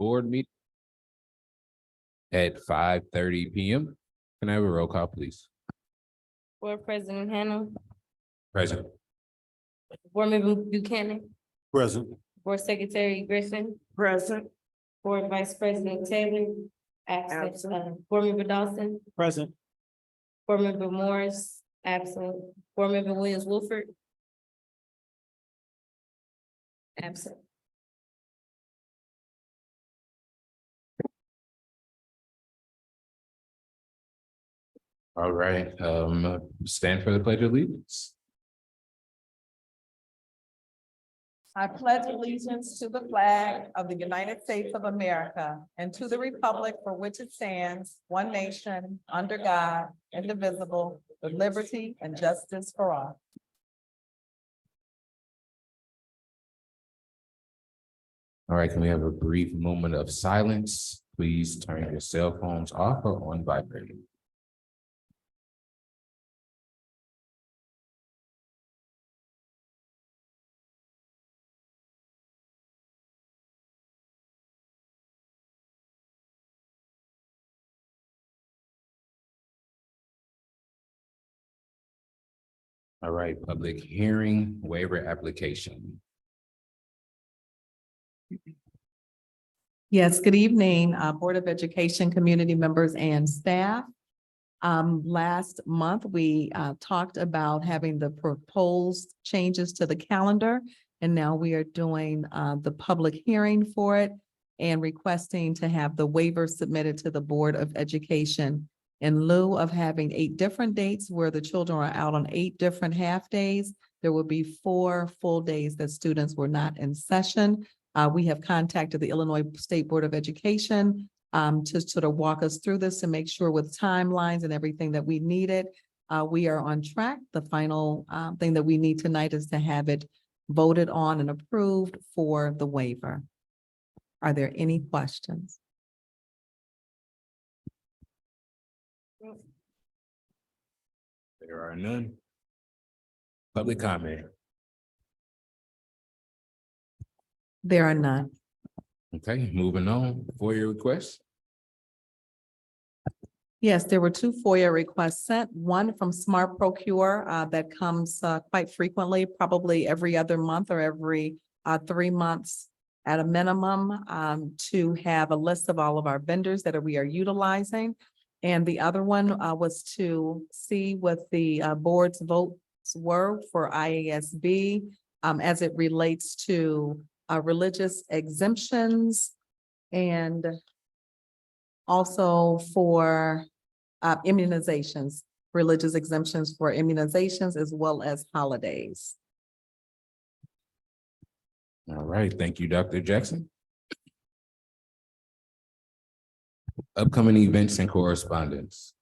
board meeting at 5:30 p.m. Can I have a roll call, please? Board President Hannah, Present. Board Member Buchanan, Present. Board Secretary Griffin, Present. Board Vice President Taylor, absent. Absent. Board Member Dawson, Present. Board Member Morris, absent. Board Member Williams Wolford, absent. All right, stand for the Pledge of Allegiance. I pledge allegiance to the flag of the United States of America and to the republic for which it stands, one nation, under God, indivisible, with liberty and justice for all. All right, can we have a brief moment of silence? Please turn your cell phones off or on vibrate. All right, public hearing waiver application. Yes, good evening, Board of Education, community members and staff. Last month, we talked about having the proposed changes to the calendar. And now we are doing the public hearing for it and requesting to have the waiver submitted to the Board of Education. In lieu of having 8 different dates where the children are out on 8 different half days, there will be 4 full days that students were not in session. We have contacted the Illinois State Board of Education to sort of walk us through this and make sure with timelines and everything that we needed. We are on track. The final thing that we need tonight is to have it voted on and approved for the waiver. Are there any questions? There are none. Public comment. There are none. Okay, moving on. FOIA requests. Yes, there were 2 FOIA requests sent, one from Smart Procure that comes quite frequently, probably every other month or every 3 months at a minimum, to have a list of all of our vendors that we are utilizing. And the other one was to see what the board's votes were for IASB as it relates to religious exemptions and also for immunizations, religious exemptions for immunizations as well as holidays. All right, thank you, Dr. Jackson. Upcoming events and correspondence.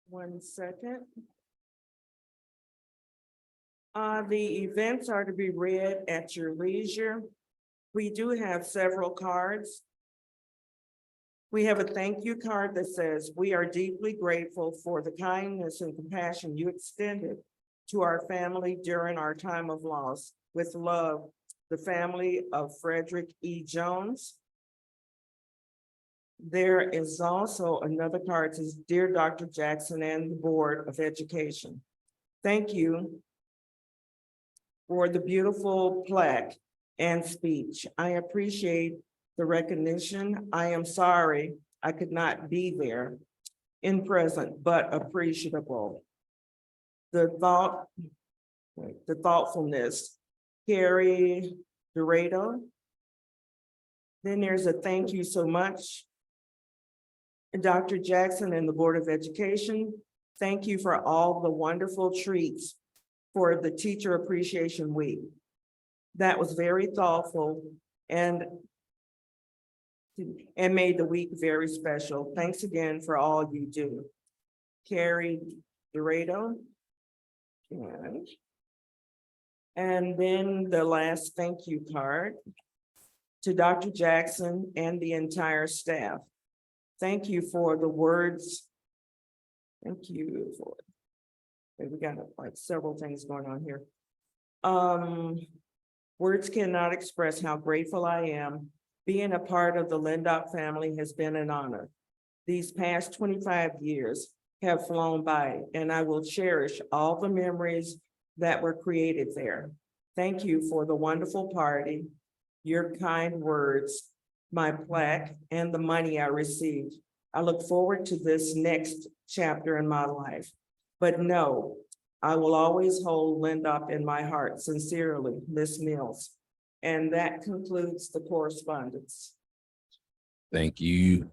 One second. The events are to be read at your leisure. We do have several cards. We have a thank you card that says, "We are deeply grateful for the kindness and compassion you extended to our family during our time of loss. With love, the family of Frederick E. Jones." There is also another card that says, "Dear Dr. Jackson and the Board of Education, thank you for the beautiful plaque and speech. I appreciate the recognition. I am sorry I could not be there in present, but appreciable. The thoughtfulness, Carrie Dorado." Then there's a thank you so much. "Dr. Jackson and the Board of Education, thank you for all the wonderful treats for the Teacher Appreciation Week. That was very thoughtful and made the week very special. Thanks again for all you do." Carrie Dorado. And then the last thank you card to Dr. Jackson and the entire staff. Thank you for the words. Thank you for, we got like several things going on here. Words cannot express how grateful I am. Being a part of the Lindop family has been an honor. These past 25 years have flown by, and I will cherish all the memories that were created there. Thank you for the wonderful party, your kind words, my plaque, and the money I received. I look forward to this next chapter in my life. But no, I will always hold Lindop in my heart. Sincerely, Miss Mills. And that concludes the correspondence. Thank you.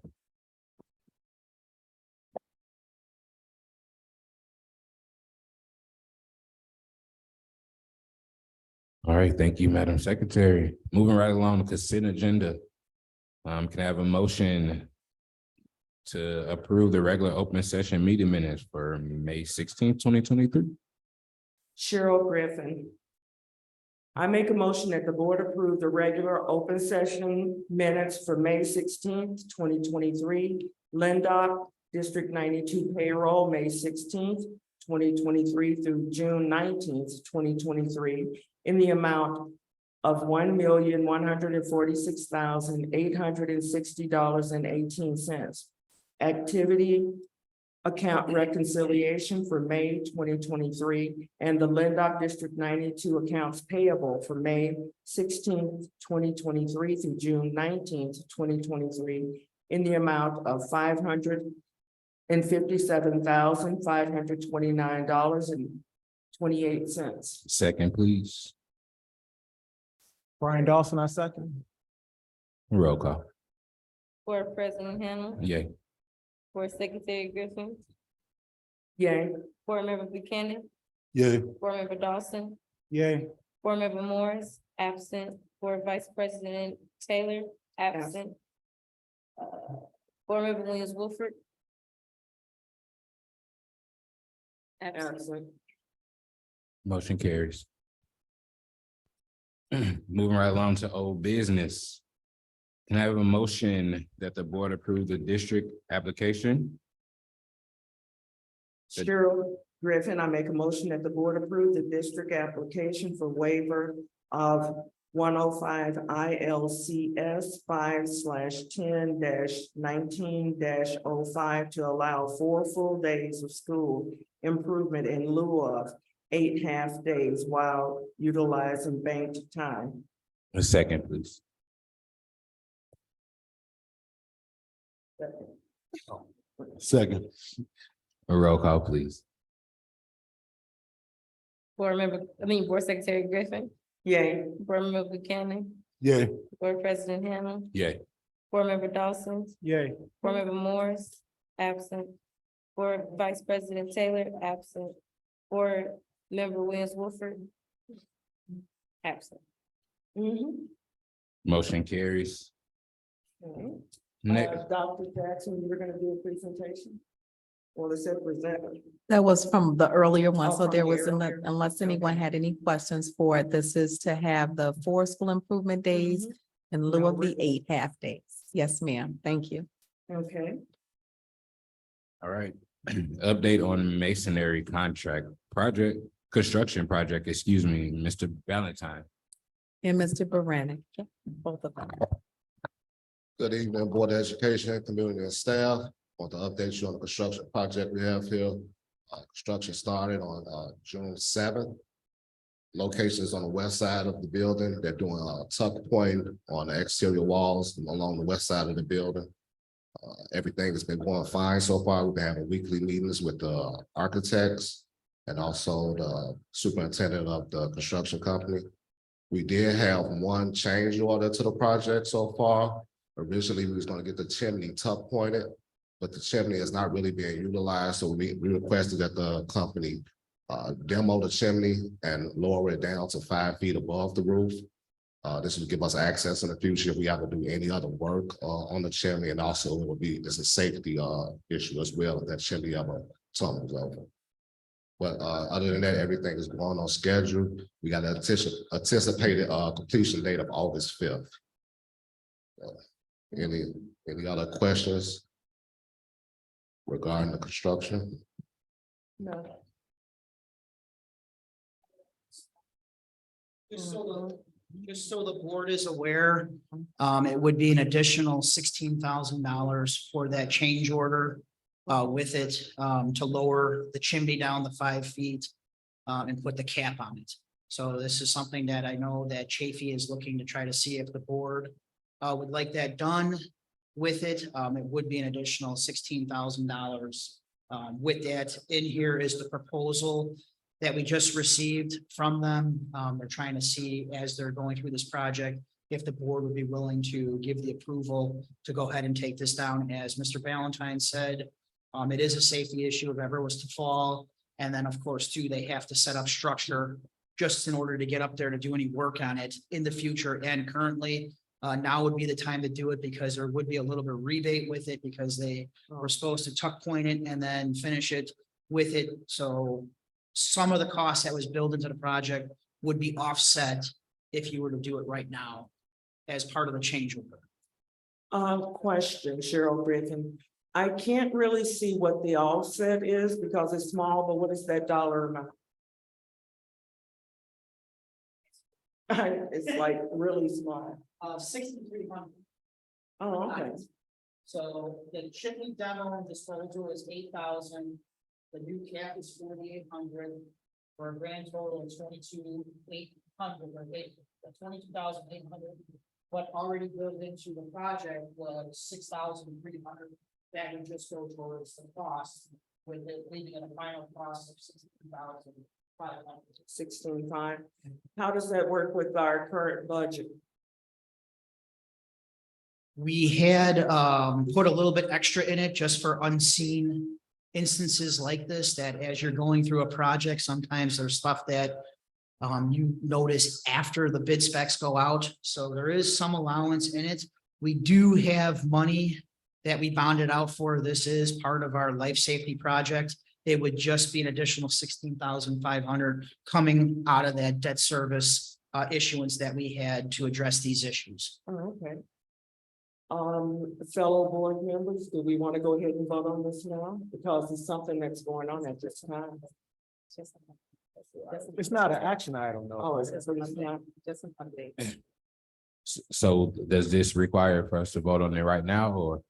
All right, thank you, Madam Secretary. Moving right along the consent agenda. Can I have a motion to approve the regular open session meeting minutes for May 16th, 2023? Cheryl Griffin. I make a motion that the board approve the regular open session minutes for May 16th, 2023. Lindop District 92 payroll, May 16th, 2023 through June 19th, 2023, in the amount of $1,146,860.18. Activity account reconciliation for May 2023, and the Lindop District 92 accounts payable for May 16th, 2023 through June 19th, 2023, in the amount of $557,529.28. Second, please. Brian Dawson, I second. Roll call. Board President Hannah, Yay. Board Secretary Griffin, Yay. Board Member Buchanan, Yay. Board Member Dawson, Yay. Board Member Morris, absent. Board Vice President Taylor, absent. Board Member Williams-Wolford. Absent. Absent. Motion carries. Moving right along to old business. Can I have a motion that the board approve the district application? Cheryl Griffin, I make a motion that the board approve the district application for waiver of 105 ILCS 5/10-19-05 to allow 4 full days of school improvement in lieu of 8 half days while utilizing banked time. A second, please. Second. A roll call, please. Board Secretary Griffin, Yay. Board Member Buchanan, Yay. Board President Hannah, Yay. Board Member Dawson, Yay. Board Member Morris, absent. Board Vice President Taylor, absent. Board Member Williams-Wolford, absent. Motion carries. Okay. Next, Dr. Jackson, you were gonna do a presentation? Or is it presented? That was from the earlier one, Oh, so from there the was, earlier. unless anyone Okay. had any questions for it, this is to have the 4 school improvement days in lieu No, of the we're- 8 half days. Yes, ma'am. Thank you. Okay. all right. Update on masonry construction project, excuse me, Mr. Valentine. And Mr. Baranik, yeah, both of them. Good evening, Board of Education, community and staff. Want to update you on the construction project we have here. Construction started on June 7th. Locations on the west side of the building. They're doing a tuck point on the exterior walls along the west side of the building. Everything has been going fine so far. We've been having weekly meetings with the architects and also the superintendent of the construction company. We did have one change order to the project so far. Originally, we was gonna get the chimney tuck pointed, but the chimney is not really being utilized, so we requested that the company demo the chimney and lower it down to 5 feet above the roof. This will give us access in the future if we have to do any other work on the chimney, and also it will be, it's a safety issue as well if that chimney ever tumbles over. But other than that, everything is going on schedule. We got an anticipated completion date of August 5th. Any other questions regarding the construction? No. Just so the board is aware, it would be an additional $16,000 for that change order. With it, to lower the chimney down the 5 feet, and put the cap on it. So this is something that I know that Chafee is looking to try to see if the board would like that done with it. It would be an additional $16,000. With that, in here is the proposal that we just received from them. They're trying to see as they're going through this project, if the board would be willing to give the approval to go ahead and take this down. As Mr. Valentine said, it is a safety issue if ever was to fall. And then, of course, too, they have to set up structure just in order to get up there to do any work on it in the future. And currently, now would be the time to do it because there would be a little bit of rebate with it because they were supposed to tuck point it and then finish it with it. So some of the cost that was built into the project would be offset if you were to do it right now as part of the change order. Question, Cheryl Griffin. I can't really see what the offset is because it's small, but what is that dollar amount? It's like really small. 6,300. Oh, okay. So the chimney demo and disposal is 8,000. The new cap is 4,800 for a grand total of 22,800 or 22,800. What already built into the project was 6,300. That would just go towards the cost, with it leaving at a final cost of 16,500. 16.5. How does that work with our current budget? We had put a little bit extra in it just for unseen instances like this, that as you're going through a project, sometimes there's stuff that you notice after the bid specs go out. So there is some allowance in it. We do have money that we bonded out for. This is part of our life safety project. It would just be an additional 16,500 coming out of that debt service issuance that we had to address these issues. Oh, okay. Fellow board members, do we want to go ahead and vote on this now? Because it's something that's going on at this time. It's not an action item, though. Oh, it's not. So does this require for us to vote on it right now or?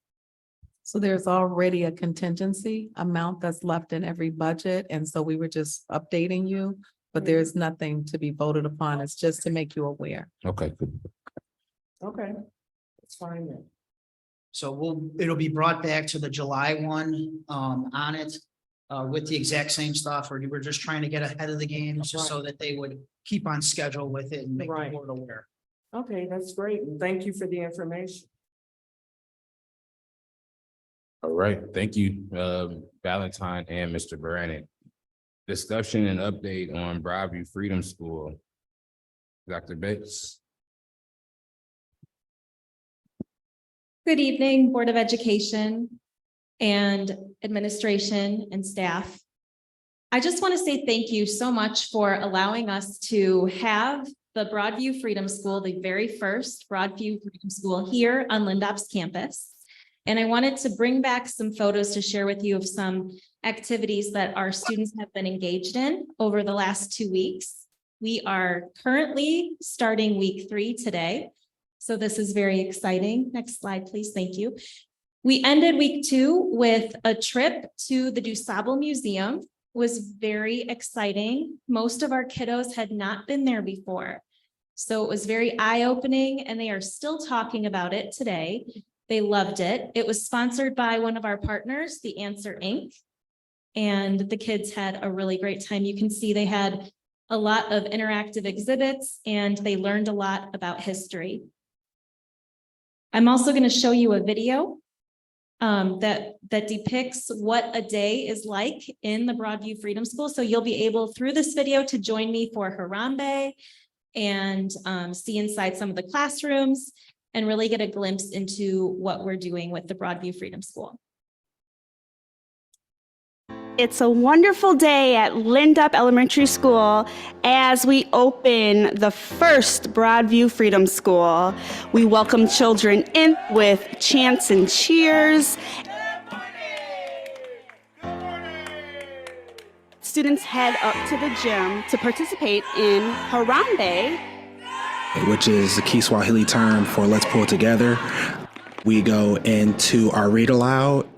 So there's already a contingency amount that's left in every budget. And so we were just updating you, but there's nothing to be voted upon. It's just to make you aware. Okay, good. Okay, it's fine then. So it'll be brought back to the July one on it with the exact same stuff, or we're just trying to get ahead of the game just so that they would keep on schedule with it and make the Right. board aware. Okay, that's great. And thank you for the information. All right, thank you, Valentine and Mr. Baranik. Discussion and update on Broadview Freedom School. Dr. Bates. Good evening, Board of Education and administration and staff. I just want to say thank you so much for allowing us to have the Broadview Freedom School, the very first Broadview Freedom School here on Lindop's campus. And I wanted to bring back some photos to share with you of some activities that our students have been engaged in over the last 2 weeks. We are currently starting week 3 today. So this is very exciting. Next slide, please. Thank you. We ended week 2 with a trip to the DuSable Museum. It was very exciting. Most of our kiddos had not been there before. So it was very eye-opening and they are still talking about it today. They loved it. It was sponsored by one of our partners, The Answer Inc. And the kids had a really great time. You can see they had a lot of interactive exhibits and they learned a lot about history. I'm also going to show you a video that depicts what a day is like in the Broadview Freedom School. So you'll be able through this video to join me for Harambe and see inside some of the classrooms and really get a glimpse into what we're doing with the Broadview Freedom School. It's a wonderful day at Lindop Elementary School as we open the first Broadview Freedom School. We welcome children in with chants and cheers. Students head up to the gym to participate in Harambe. which is the Kiswahili term for let's pull together. We go into our read aloud.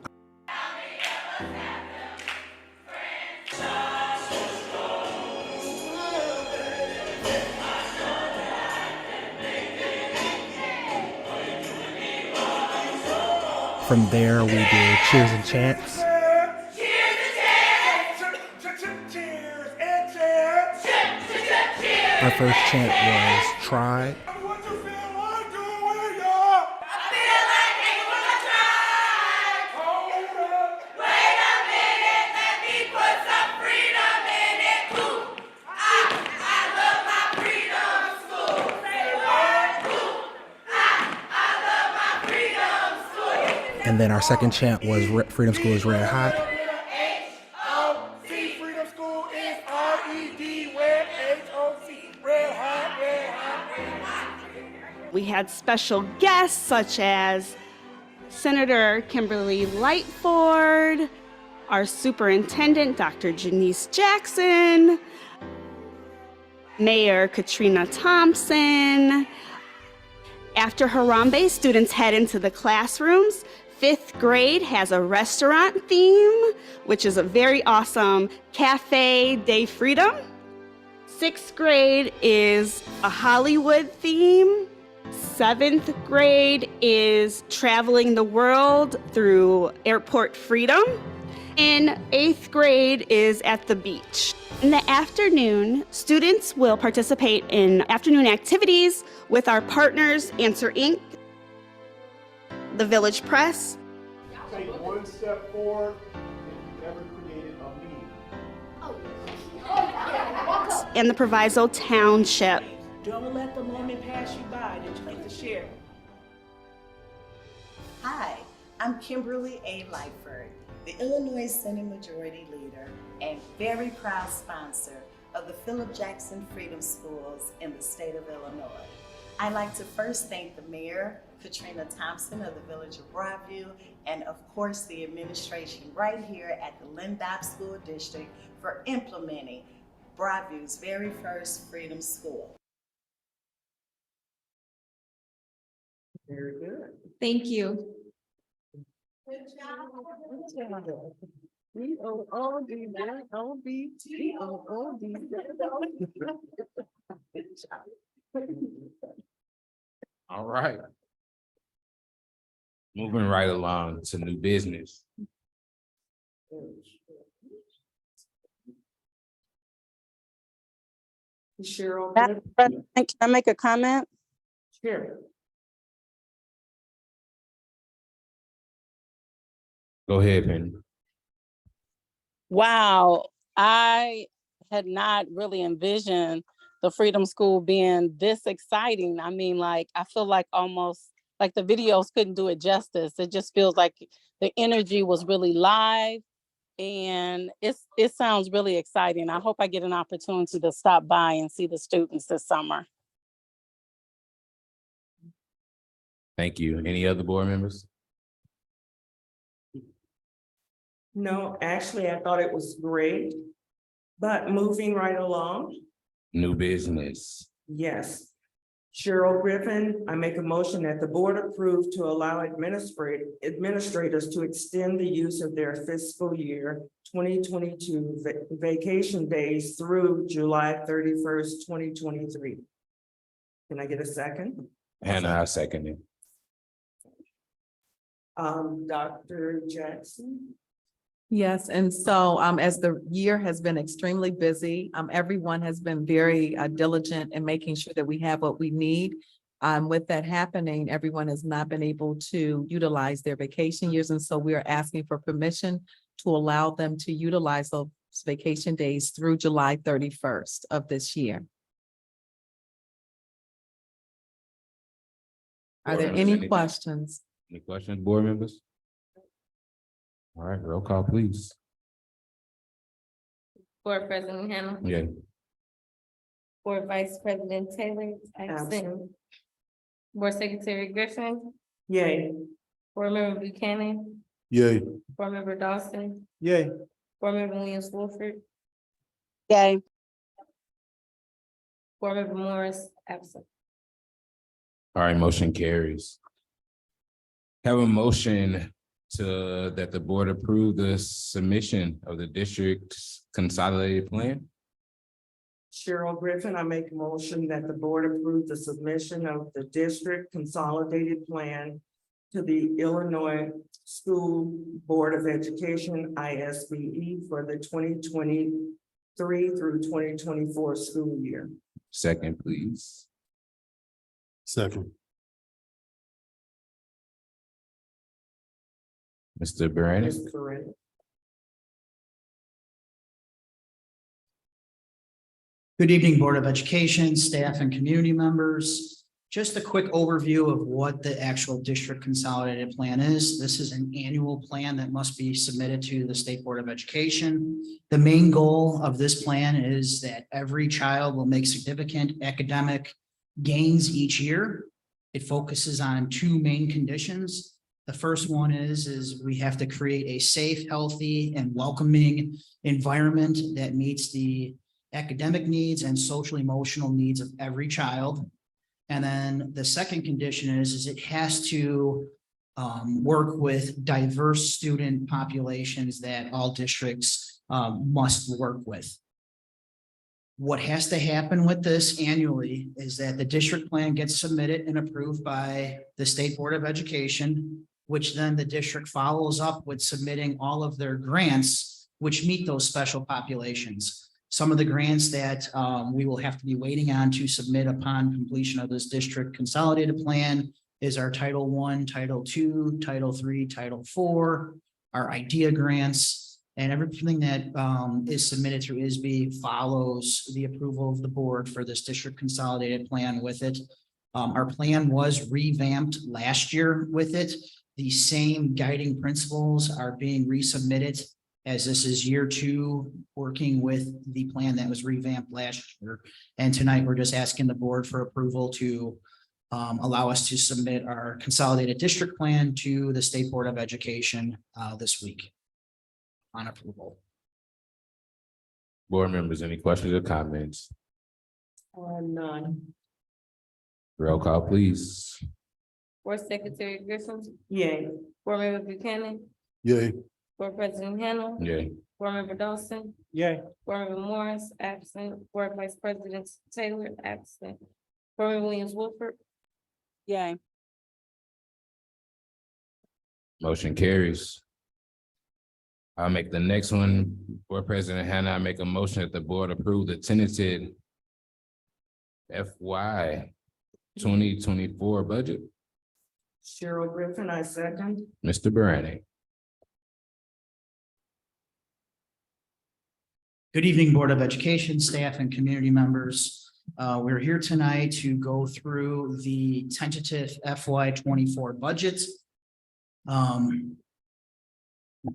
From there, we did cheers and chants. Our first chant was try. And then our second chant was Freedom School is red hot. Freedom School is R-E-D, red H-O-C, red hot, red hot, red hot. We had special guests such as Senator Kimberly Lightford, our superintendent, Dr. Janice Jackson, Mayor Katrina Thompson. After Harambe, students head into the classrooms. 5th grade has a restaurant theme, which is a very awesome Cafe de Freedom. 6th grade is a Hollywood theme. 7th grade is traveling the world through Airport Freedom. And 8th grade is at the beach. In the afternoon, students will participate in afternoon activities with our partners, Answer Inc., the Village Press. Take one step forward, and you never created a meme. And the Proviso Township. Don't let the moment pass you by. Did you like to share? Hi, I'm Kimberly A. Lightford, the Illinois Senate Majority Leader and very proud sponsor of the Philip Jackson Freedom Schools in the state of Illinois. I'd like to first thank the Mayor, Katrina Thompson of the Village of Broadview, and of course the administration right here at the Lindop School District for implementing Broadview's very first Freedom School. Very good. Thank you. All right. Moving right along to new business. Cheryl. Madam President, can I make a comment? Sure. Go ahead, Penny. Wow, I had not really envisioned the Freedom School being this exciting. I mean, like, I feel like almost like the videos couldn't do it justice. It just feels like the energy was really live and it sounds really exciting. I hope I get an opportunity to stop by and see the students this summer. Thank you. Any other board members? No, actually, I thought it was great, but moving right along, New business. yes. Cheryl Griffin, I make a motion that the board approve to allow administrators to extend the use of their fiscal year 2022 vacation days through July 31st, 2023. Can I get a second? Hannah, I second it. Dr. Jackson? Yes, and so as the year has been extremely busy, everyone has been very diligent in making sure that we have what we need. With that happening, everyone has not been able to utilize their vacation years, and so we are asking for permission to allow them to utilize those vacation days through July 31st of this year. Are there any questions? Any questions, board members? All right, roll call, please. Board President Hannah. Yeah. Board Vice President Taylor. Absent. Absent. Board Secretary Griffin. Yay. Board Member Buchanan. Yay. Board Member Dawson. Yay. Board Member Williams-Wolford. Yay. Board Member Morris. Absent. All right, motion carries. Have a motion that the board approve the submission of the district's consolidated plan. Cheryl Griffin, I make a motion that the board approve the submission of the district consolidated plan to the Illinois School Board of Education, ISBE, for the 2023 through 2024 school year. Second, please. Second. Mr. Brandon. Mr. Correa. Good evening, Board of Education, staff and community members. Just a quick overview of what the actual district consolidated plan is. This is an annual plan that must be submitted to the State Board of Education. The main goal of this plan is that every child will make significant academic gains each year. It focuses on two main conditions. The first one is we have to create a safe, healthy, and welcoming environment that meets the academic needs and social emotional needs of every child. And then the second condition is it has to work with diverse student populations that all districts must work with. What has to happen with this annually is that the district plan gets submitted and approved by the State Board of Education, which then the district follows up with submitting all of their grants, which meet those special populations. Some of the grants that we will have to be waiting on to submit upon completion of this district consolidated plan is our Title I, Title II, Title III, Title IV, our IDEA grants, and everything that is submitted through ISB follows the approval of the board for this district consolidated plan with it. Our plan was revamped last year with it. The same guiding principles are being resubmitted as this is year 2 working with the plan that was revamped last year. And tonight we're just asking the board for approval to allow us to submit our consolidated district plan to the State Board of Education this week on approval. Board members, any questions or comments? None. Roll call, please. Board Secretary Griffin, Yay. Board Member Buchanan, Yay. Board President Hannah, Yay. Board Member Dawson, Yay. Board Member Morris, absent, Board Vice President Taylor, absent, Board Member Williams-Wolford, Yay. Motion carries. I'll make the next one. Board President Hannah, I make a motion that the board approve the tentative FY 2024 budget. Cheryl Griffin, I second. Mr. Brandon. Good evening, Board of Education, staff and community members. We're here tonight to go through the tentative FY 24 budget.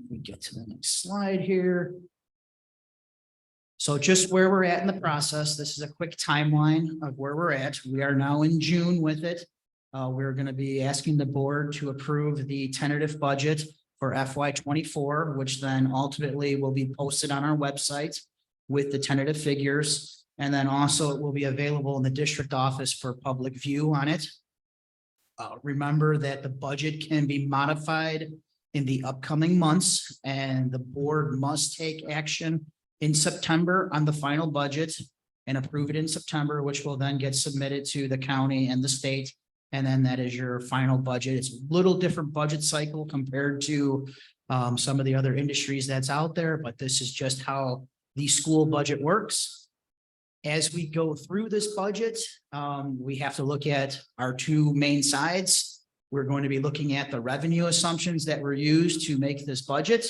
We get to the next slide here. So just where we're at in the process, this is a quick timeline of where we're at. We are now in June with it. We're going to be asking the board to approve the tentative budget for FY 24, which then ultimately will be posted on our website with the tentative figures. And then also it will be available in the district office for public view on it. Remember that the budget can be modified in the upcoming months, and the board must take action in September on the final budget and approve it in September, which will then get submitted to the county and the state. And then that is your final budget. It's a little different budget cycle compared to some of the other industries that's out there, but this is just how the school budget works. As we go through this budget, we have to look at our two main sides. We're going to be looking at the revenue assumptions that were used to make this budget.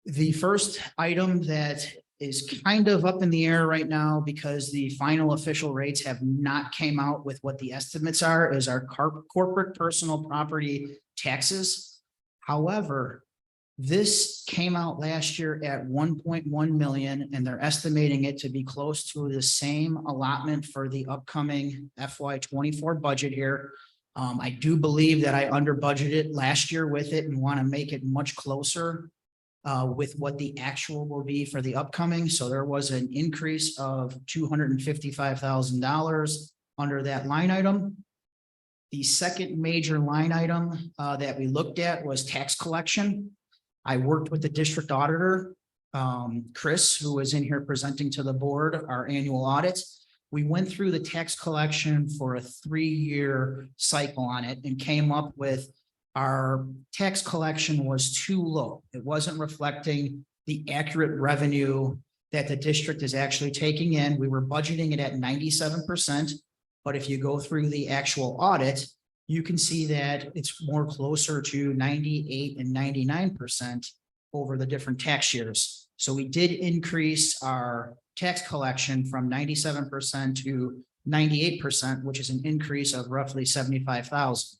The first item that is kind of up in the air right now because the final official rates have not came out with what the estimates are is our corporate personal property taxes. However, this came out last year at 1.1 million, and they're estimating it to be close to the same allotment for the upcoming FY 24 budget here. I do believe that I under budgeted last year with it and want to make it much closer with what the actual will be for the upcoming. So there was an increase of $255,000 under that line item. The second major line item that we looked at was tax collection. I worked with the district auditor, Chris, who was in here presenting to the board our annual audit. We went through the tax collection for a 3-year cycle on it and came up with our tax collection was too low. It wasn't reflecting the accurate revenue that the district is actually taking in. We were budgeting it at 97%. But if you go through the actual audit, you can see that it's more closer to 98 and 99% over the different tax years. So we did increase our tax collection from 97% to 98%, which is an increase of roughly 75,000.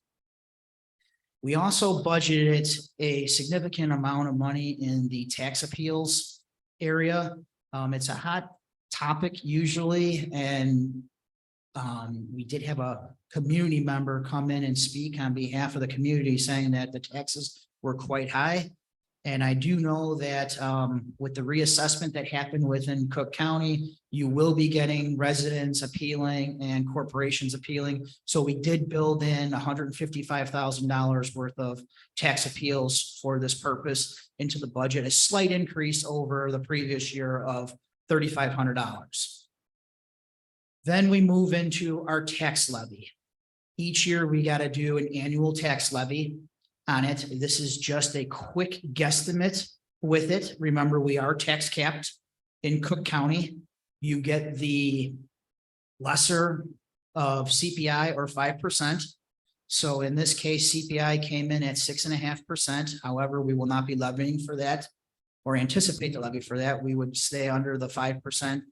We also budgeted a significant amount of money in the tax appeals area. It's a hot topic usually, and we did have a community member come in and speak on behalf of the community saying that the taxes were quite high. And I do know that with the reassessment that happened within Cook County, you will be getting residents appealing and corporations appealing. So we did build in $155,000 worth of tax appeals for this purpose into the budget, a slight increase over the previous year of $3,500. Then we move into our tax levy. Each year we got to do an annual tax levy on it. This is just a quick guesstimate with it. Remember, we are tax capped in Cook County. You get the lesser of CPI or 5%. So in this case, CPI came in at 6.5%. However, we will not be levying for that or anticipate the levy for that. We would stay under the 5%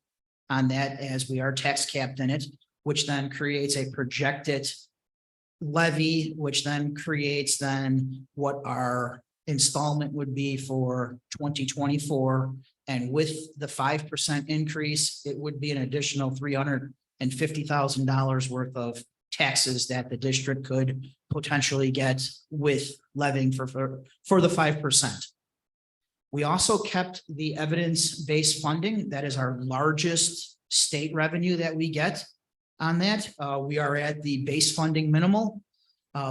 on that as we are tax capped in it, which then creates a projected levy, which then creates what our installment would be for 2024. And with the 5% increase, it would be an additional $350,000 worth of taxes that the district could potentially get with levying for the 5%. We also kept the evidence-based funding. That is our largest state revenue that we get. On that, we are at the base funding minimal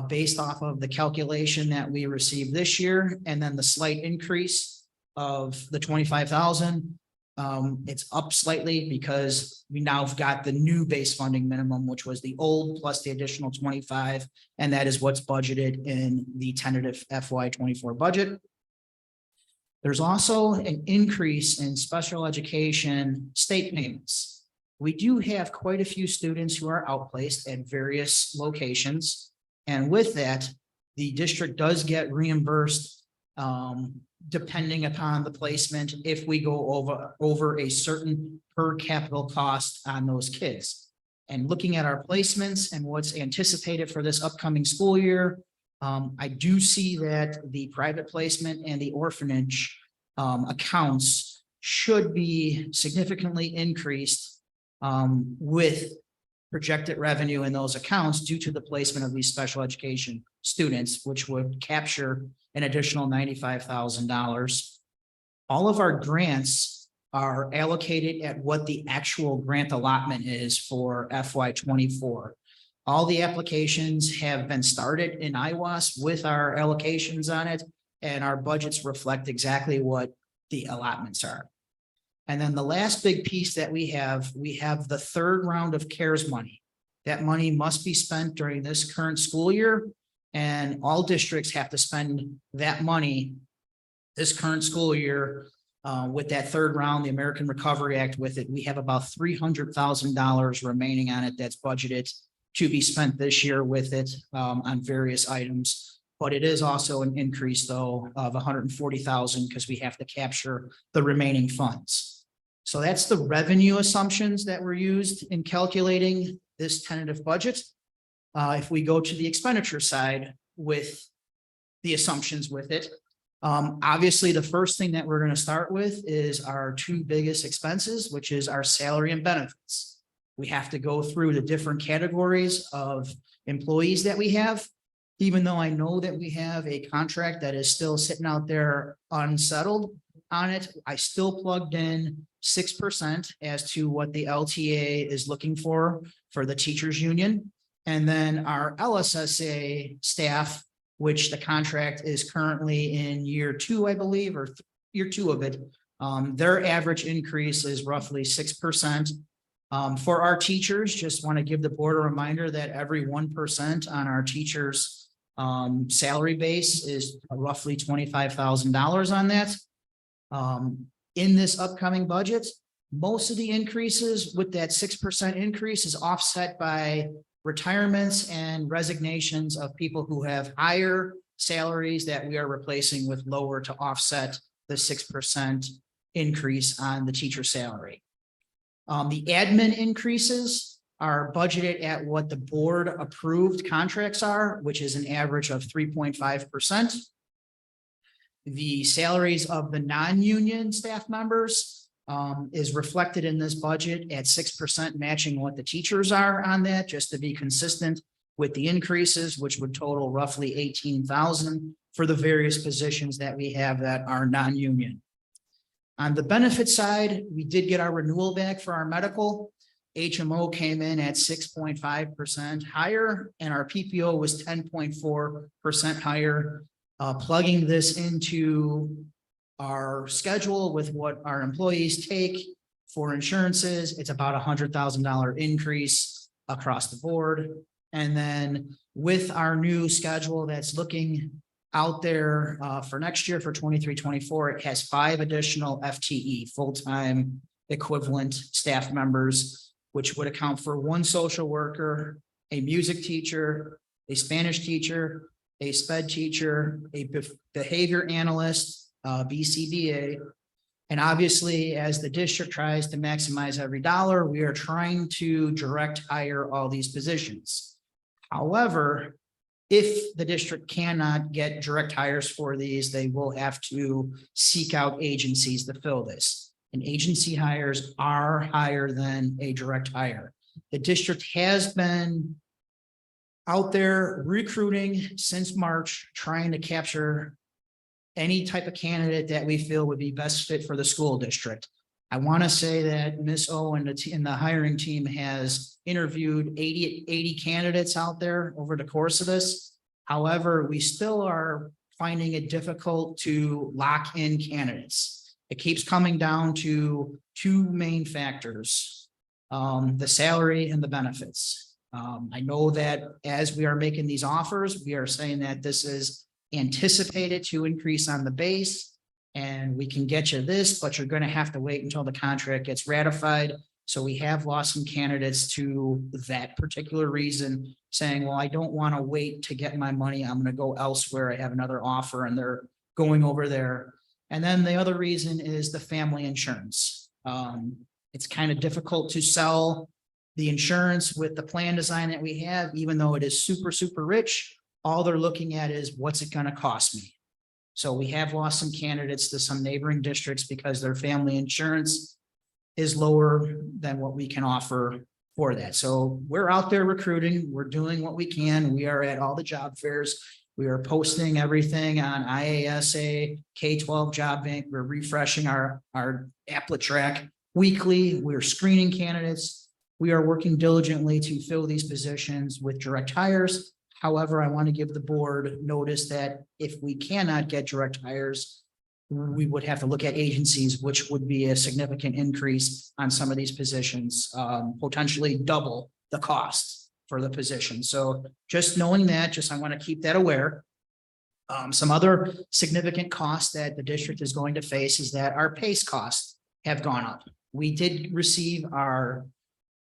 based off of the calculation that we received this year, and then the slight increase of the 25,000. It's up slightly because we now have got the new base funding minimum, which was the old plus the additional 25, and that is what's budgeted in the tentative FY24 budget. There's also an increase in special education state payments. We do have quite a few students who are outplaced at various locations. And with that, the district does get reimbursed depending upon the placement if we go over a certain per capita cost on those kids. And looking at our placements and what's anticipated for this upcoming school year, I do see that the private placement and the orphanage accounts should be significantly increased with projected revenue in those accounts due to the placement of these special education students, which would capture an additional $95,000. All of our grants are allocated at what the actual grant allotment is for FY24. All the applications have been started in IWAS with our allocations on it, and our budgets reflect exactly what the allotments are. And then the last big piece that we have the third round of CARES money. That money must be spent during this current school year, and all districts have to spend that money this current school year with that third round, the American Recovery Act with it. We have about $300,000 remaining on it that's budgeted to be spent this year with it on various items. But it is also an increase though of $140,000 because we have to capture the remaining funds. So that's the revenue assumptions that were used in calculating this tentative budget. If we go to the expenditure side with the assumptions with it, obviously the first thing that we're going to start with is our two biggest expenses, which is our salary and benefits. We have to go through the different categories of employees that we have. Even though I know that we have a contract that is still sitting out there unsettled on it, I still plugged in 6% as to what the LTA is looking for the teachers union. And then our LSSA staff, which the contract is currently in year 2, I believe, or year 2 of it. Their average increase is roughly 6%. For our teachers, just want to give the board a reminder that every 1% on our teachers' salary base is roughly $25,000 on that. In this upcoming budget, most of the increases with that 6% increase is offset by retirements and resignations of people who have higher salaries that we are replacing with lower to offset the 6% increase on the teacher salary. The admin increases are budgeted at what the board approved contracts are, which is an average of 3.5%. The salaries of the non-union staff members is reflected in this budget at 6%, matching what the teachers are on that, just to be consistent with the increases, which would total roughly 18,000 for the various positions that we have that are non-union. On the benefit side, we did get our renewal back for our medical. HMO came in at 6.5% higher, and our PPO was 10.4% higher. Plugging this into our schedule with what our employees take for insurances, it's about $100,000 increase across the board. And then with our new schedule that's looking out there for next year for 23-24, it has 5 additional FTE, full-time equivalent staff members, which would account for 1 social worker, a music teacher, a Spanish teacher, a SPED teacher, a behavior analyst, BCBA. And obviously, as the district tries to maximize every dollar, we are trying to direct hire all these positions. However, if the district cannot get direct hires for these, they will have to seek out agencies to fill this. And agency hires are higher than a direct hire. The district has been out there recruiting since March, trying to capture any type of candidate that we feel would be best fit for the school district. I want to say that Ms. O and the hiring team has interviewed 80 candidates out there over the course of this. However, we still are finding it difficult to lock in candidates. It keeps coming down to 2 main factors, the salary and the benefits. I know that as we are making these offers, we are saying that this is anticipated to increase on the base, and we can get you this, but you're going to have to wait until the contract gets ratified. So we have lost some candidates to that particular reason, saying, well, I don't want to wait to get my money. I'm going to go elsewhere. I have another offer, and they're going over there. And then the other reason is the family insurance. It's kind of difficult to sell the insurance with the plan design that we have, even though it is super, super rich. All they're looking at is what's it going to cost me. So we have lost some candidates to some neighboring districts because their family insurance is lower than what we can offer for that. So we're out there recruiting. We're doing what we can. We are at all the job fairs. We are posting everything on IASA, K-12 Job Bank. We're refreshing our applet track weekly. We're screening candidates. We are working diligently to fill these positions with direct hires. However, I want to give the board notice that if we cannot get direct hires, we would have to look at agencies, which would be a significant increase on some of these positions, potentially double the cost for the position. So just knowing that, I want to keep that aware. Some other significant costs that the district is going to face is that our PACE costs have gone up. We did receive our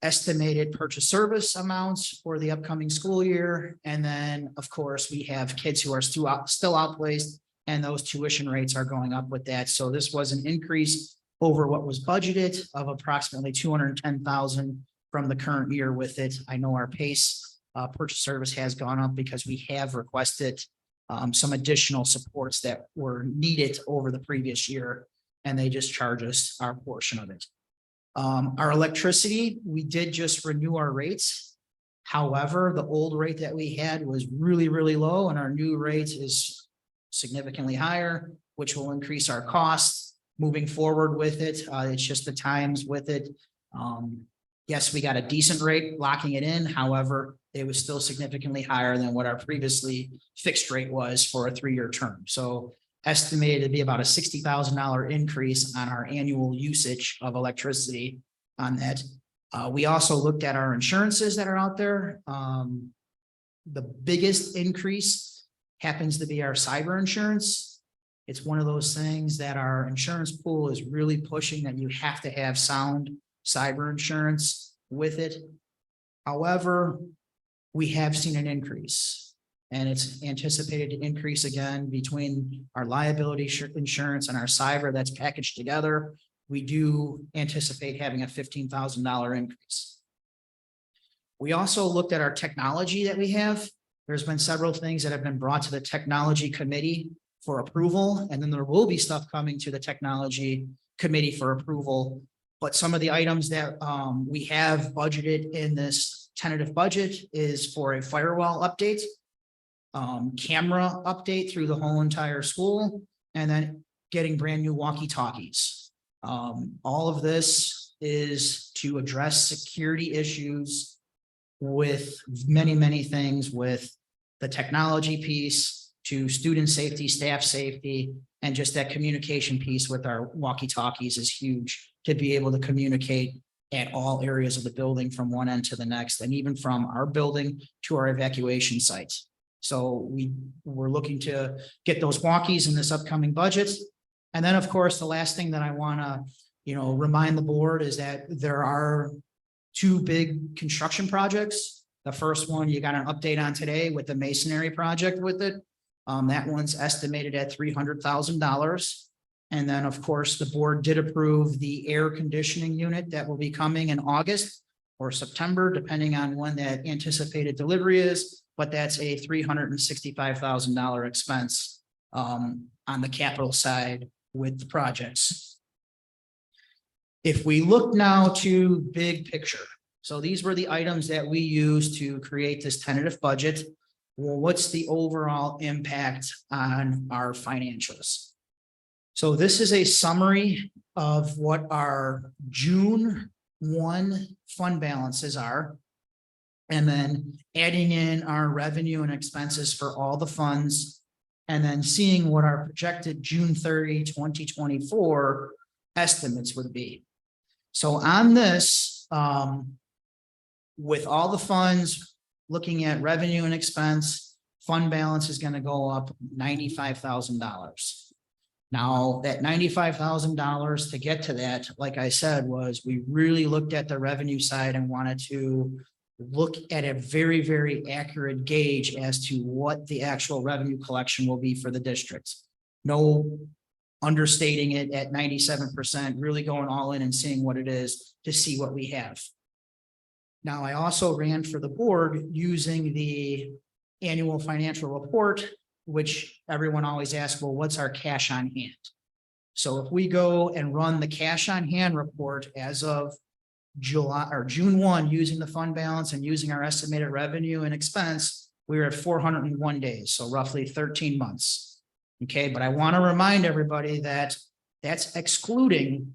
estimated purchase service amounts for the upcoming school year. And then, of course, we have kids who are still outplaced, and those tuition rates are going up with that. So this was an increase over what was budgeted of approximately 210,000 from the current year with it. I know our PACE purchase service has gone up because we have requested some additional supports that were needed over the previous year, and they just charge us our portion of it. Our electricity, we did just renew our rates. However, the old rate that we had was really, really low, and our new rate is significantly higher, which will increase our costs. moving forward with it. It's just the times with it. Yes, we got a decent rate locking it in. However, it was still significantly higher than what our previously fixed rate was for a 3-year term. So estimated to be about a $60,000 increase on our annual usage of electricity on that. We also looked at our insurances that are out there. The biggest increase happens to be our cyber insurance. It's one of those things that our insurance pool is really pushing, that you have to have sound cyber insurance with it. However, we have seen an increase, and it's anticipated to increase again between our liability insurance and our cyber that's packaged together. We do anticipate having a $15,000 increase. We also looked at our technology that we have. There's been several things that have been brought to the technology committee for approval, and then there will be stuff coming to the technology committee for approval. But some of the items that we have budgeted in this tentative budget is for a firewall update, camera update through the whole entire school, and then getting brand new walkie-talkies. All of this is to address security issues with many, many things, with the technology piece to student safety, staff safety, and just that communication piece with our walkie-talkies is huge to be able to communicate at all areas of the building from one end to the next, and even from our building to our evacuation sites. So we're looking to get those walkies in this upcoming budget. And then, of course, the last thing that I want to, remind the board is that there are 2 big construction projects. The first one you got an update on today with the masonry project with it. That one's estimated at $300,000. And then, of course, the board did approve the air conditioning unit that will be coming in August or September, depending on when that anticipated delivery is. But that's a $365,000 expense on the capital side with the projects. If we look now to big picture, so these were the items that we used to create this tentative budget. Well, what's the overall impact on our financials? So this is a summary of what our June 1 fund balances are, and then adding in our revenue and expenses for all the funds, and then seeing what our projected June 30, 2024 estimates would be. So on this, with all the funds, looking at revenue and expense, fund balance is going to go up $95,000. Now, that $95,000 to get to that, like I said, was we really looked at the revenue side and wanted to look at a very, very accurate gauge as to what the actual revenue collection will be for the district. No understating it at 97%, really going all in and seeing what it is to see what we have. Now, I also ran for the board using the annual financial report, which everyone always asks, well, what's our cash on hand? So if we go and run the cash on hand report as of July or June 1, using the fund balance and using our estimated revenue and expense, we were at 401 days, so roughly 13 months. Okay, but I want to remind everybody that that's excluding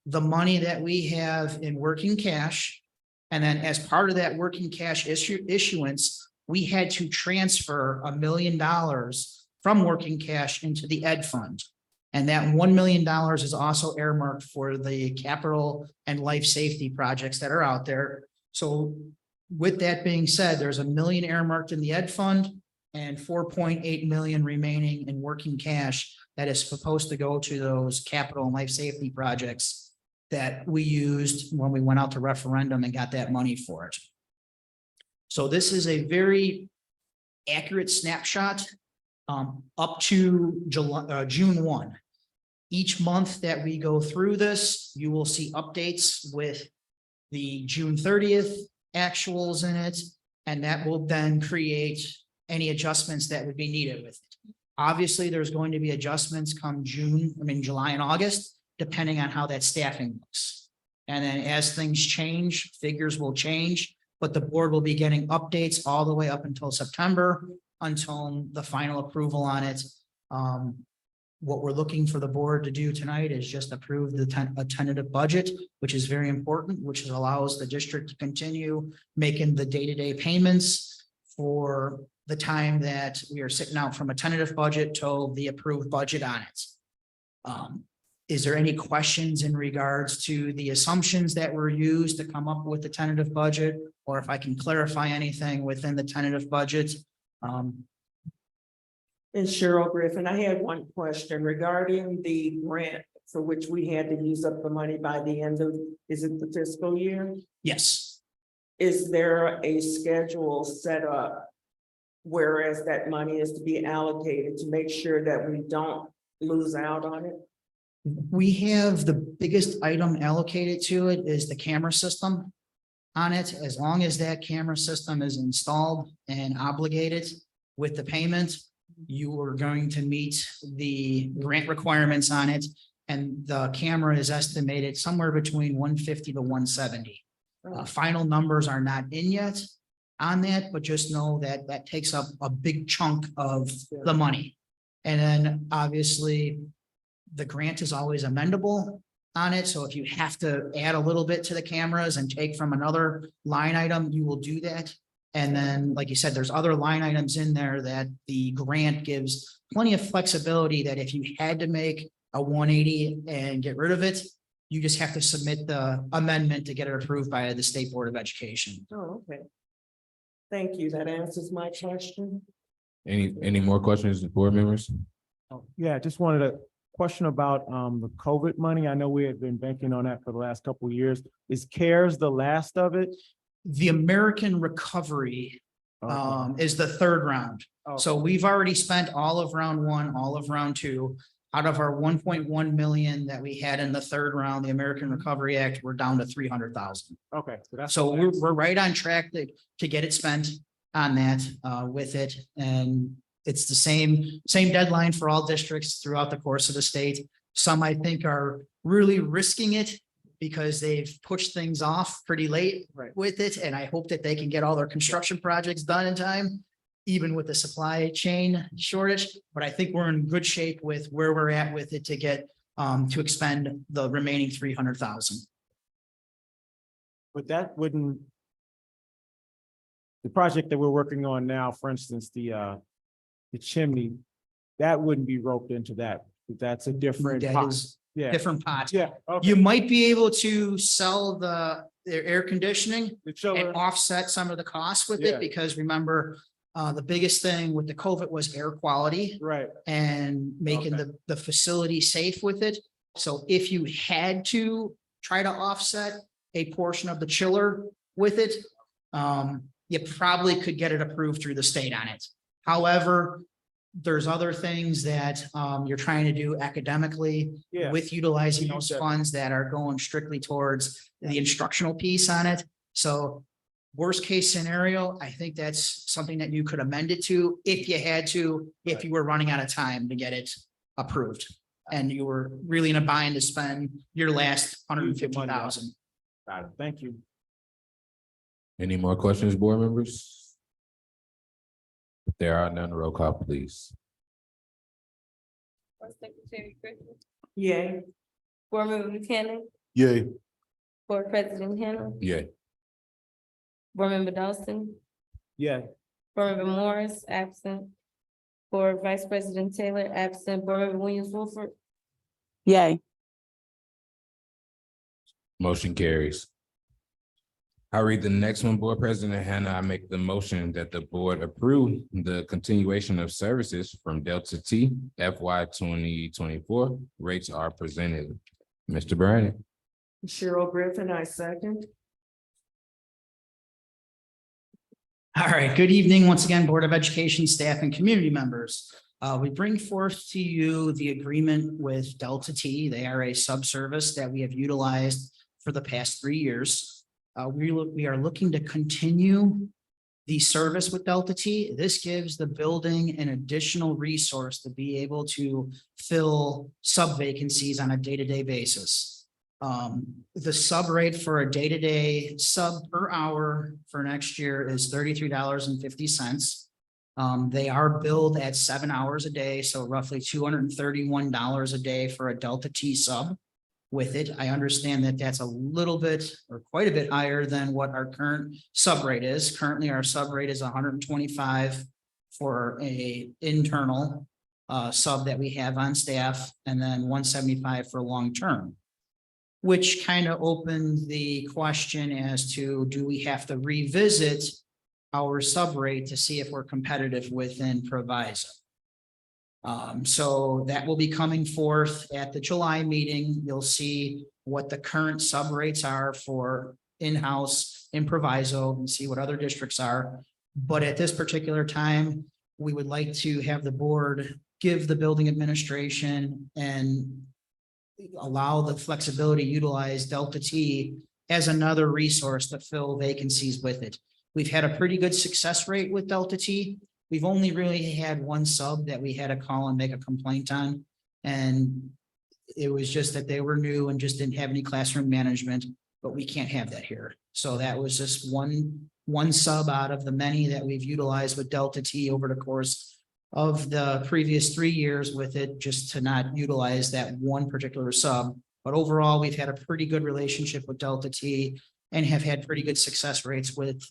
the money that we have in working cash. And then as part of that working cash issuance, we had to transfer $1 million from working cash into the ed fund. And that $1 million is also earmarked for the capital and life safety projects that are out there. So with that being said, there's $1 million earmarked in the ed fund and 4.8 million remaining in working cash that is supposed to go to those capital and life safety projects that we used when we went out to referendum and got that money for it. So this is a very accurate snapshot up to June 1. Each month that we go through this, you will see updates with the June 30th actuals in it, and that will then create any adjustments that would be needed with it. Obviously, there's going to be adjustments come July and August, depending on how that staffing looks. And then as things change, figures will change, but the board will be getting updates all the way up until September, until the final approval on it. what we're looking for the board to do tonight is just approve a tentative budget, which is very important, which allows the district to continue making the day-to-day payments for the time that we are sitting out from a tentative budget till the approved budget on it. Is there any questions in regards to the assumptions that were used to come up with the tentative budget? Or if I can clarify anything within the tentative budget? And Cheryl Griffin, I had one question regarding the grant for which we had to use up the money by the end of, is it the fiscal year? Yes. Is there a schedule set up whereas that money is to be allocated to make sure that we don't lose out on it? We have the biggest item allocated to it is the camera system on it. As long as that camera system is installed and obligated with the payment, you are going to meet the grant requirements on it. And the camera is estimated somewhere between 150 to 170. Final numbers are not in yet on that, but just know that that takes up a big chunk of the money. And then obviously the grant is always amendable on it. So if you have to add a little bit to the cameras and take from another line item, you will do that. And then, like you said, there's other line items in there that the grant gives plenty of flexibility that if you had to make a 180 and get rid of it, you just have to submit the amendment to get it approved by the State Board of Education. Oh, okay. Thank you. That answers my question. Any more questions, board members? Yeah, just wanted a question about the COVID money. I know we have been banking on that for the last couple of years. Is CARES the last of it? The American Recovery is the third round. So we've already spent all of round one, all of round two. Out of our 1.1 million that we had in the third round, the American Recovery Act, we're down to 300,000. Okay. So we're right on track to get it spent on that with it. And it's the same deadline for all districts throughout the course of the state. Some I think are really risking it because they've pushed things off pretty late with it. And I hope that they can get all their construction projects done in time, even with the supply chain shortage. But I think we're in good shape with where we're at with it to get to expend the remaining 300,000. But that wouldn't. The project that we're working on now, for instance, the chimney, that wouldn't be roped into that. That's a different. That is different pot. Yeah. Okay. You might be able to sell the air conditioning and offset some of the costs with it, because remember, the biggest thing with the COVID was air quality. Right. And making the facility safe with it. So if you had to try to offset a portion of the chiller with it, you probably could get it approved through the state on it. However, there's other things that you're trying to do academically with utilizing those funds that are going strictly towards the instructional piece on it. So worst case scenario, I think that's something that you could amend it to if you had to, if you were running out of time to get it approved. And you were really in a bind to spend your last 150,000. Got it. Thank you. Any more questions, board members? If there are none, roll call, please. Board Secretary Griffin, Yay. Board Member Buchanan, Yay. Board President Hannah, Yeah. Board Member Dawson, Yeah. Board Member Morris, absent. Board Vice President Taylor, absent. Board Member Williams-Wolford, Yay. Motion carries. I read the next one, Board President Hannah. I make the motion that the board approve the continuation of services from Delta T FY 2024. Rates are presented. Mr. Brandon. Cheryl Griffin, I second. All right, good evening, once again, Board of Education staff and community members. We bring forth to you the agreement with Delta T. They are a subservice that we have utilized for the past 3 years. We are looking to continue the service with Delta T. This gives the building an additional resource to be able to fill sub vacancies on a day-to-day basis. The sub rate for a day-to-day sub per hour for next year is $33.50. They are billed at 7 hours a day, so roughly $231 a day for a Delta T sub. With it, I understand that that's a little bit or quite a bit higher than what our current sub rate is. Currently, our sub rate is 125 for a internal sub that we have on staff, and then 175 for long-term. Which kind of opened the question as to, do we have to revisit our sub rate to see if we're competitive within Proviso? So that will be coming forth at the July meeting. You'll see what the current sub rates are for in-house in Proviso and see what other districts are. But at this particular time, we would like to have the board give the building administration and allow the flexibility to utilize Delta T as another resource to fill vacancies with it. We've had a pretty good success rate with Delta T. We've only really had one sub that we had to call and make a complaint on. And it was just that they were new and just didn't have any classroom management, but we can't have that here. So that was just one sub out of the many that we've utilized with Delta T over the course of the previous 3 years with it, just to not utilize that one particular sub. But overall, we've had a pretty good relationship with Delta T and have had pretty good success rates with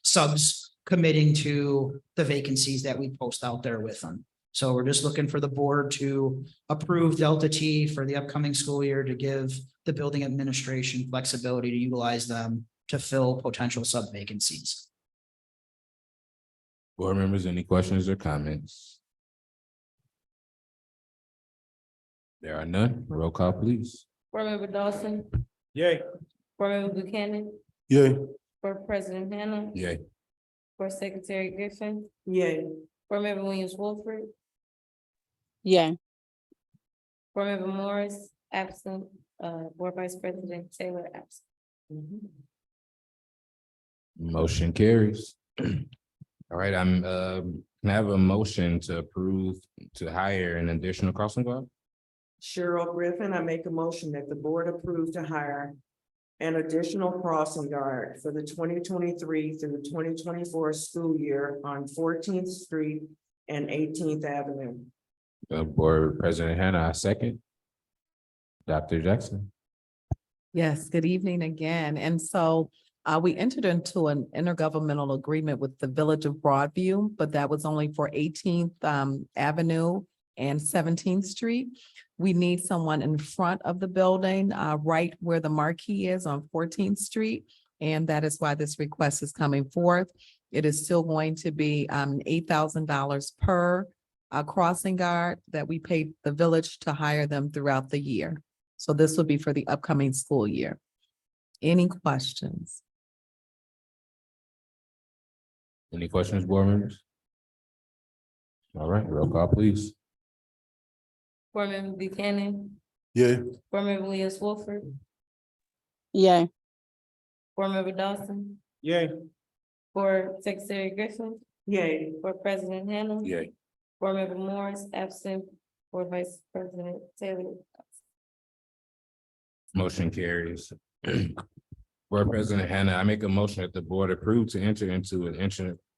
subs committing to the vacancies that we post out there with them. So we're just looking for the board to approve Delta T for the upcoming school year to give the building administration flexibility to utilize them to fill potential sub vacancies. Board members, any questions or comments? There are none. Roll call, please. Board Member Dawson, Yay. Board Member Buchanan, Yay. Board President Hannah, Yay. Board Secretary Griffin, Yay. Board Member Williams-Wolford, Yeah. Board Member Morris, absent, Board Vice President Taylor, absent. Motion carries. All right, can I have a motion to approve to hire an additional crossing guard? Cheryl Griffin, I make a motion that the board approve to hire an additional crossing guard for the 2023 through the 2024 school year on 14th Street and 18th Avenue. Board President Hannah, I second. Dr. Jackson. Yes, good evening again. And so we entered into an intergovernmental agreement with the Village of Broadview, but that was only for 18th Avenue and 17th Street. We need someone in front of the building, right where the marquee is on 14th Street. And that is why this request is coming forth. It is still going to be $8,000 per crossing guard that we pay the village to hire them throughout the year. So this will be for the upcoming school year. Any questions? Any questions, board members? All right, roll call, please. Board Member Buchanan, Yeah. Board Member Williams-Wolford, Yeah. Board Member Dawson, Yay. Board Secretary Griffin, Yay. Board President Hannah, Yay. Board Member Morris, absent, Board Vice President Taylor. Motion carries. Board President Hannah, I make a motion that the board approve to enter into an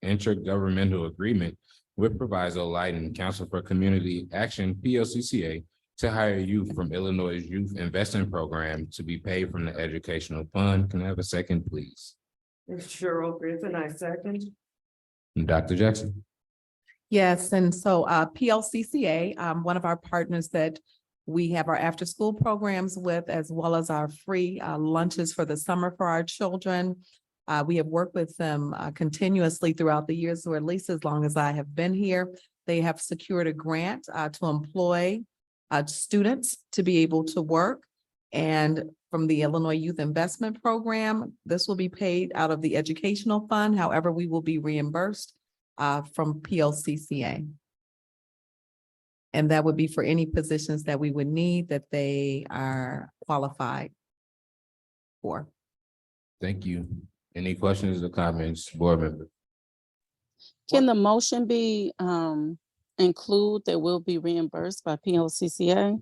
intergovernmental agreement with Proviso Light and Council for Community Action, PLCCA, to hire youth from Illinois Youth Investment Program to be paid from the educational fund. Can I have a second, please? Cheryl Griffin, I second. And Dr. Jackson. Yes, and so PLCCA, one of our partners that we have our after-school programs with, as well as our free lunches for the summer for our children. We have worked with them continuously throughout the years, or at least as long as I have been here. They have secured a grant to employ students to be able to work. And from the Illinois Youth Investment Program, this will be paid out of the educational fund. However, we will be reimbursed from PLCCA. And that would be for any positions that we would need that they are qualified for. Thank you. Any questions or comments, board member? Can the motion be include that will be reimbursed by PLCCA?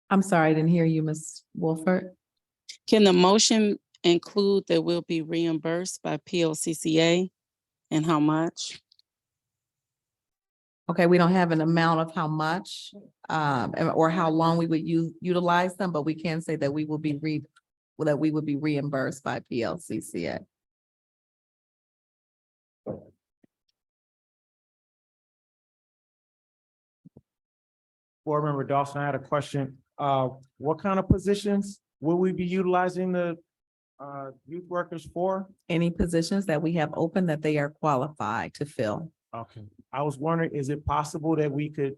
I'm sorry, I didn't hear you, Ms. Wolford. Can the motion include that will be reimbursed by PLCCA? And how much? Okay, we don't have an amount of how much, or how long we would utilize them, but we can say that we will be reimbursed by PLCCA. Board Member Dawson, I had a question. What kind of positions will we be utilizing the youth workers for? Any positions that we have open that they are qualified to fill. Okay, I was wondering, is it possible that we could?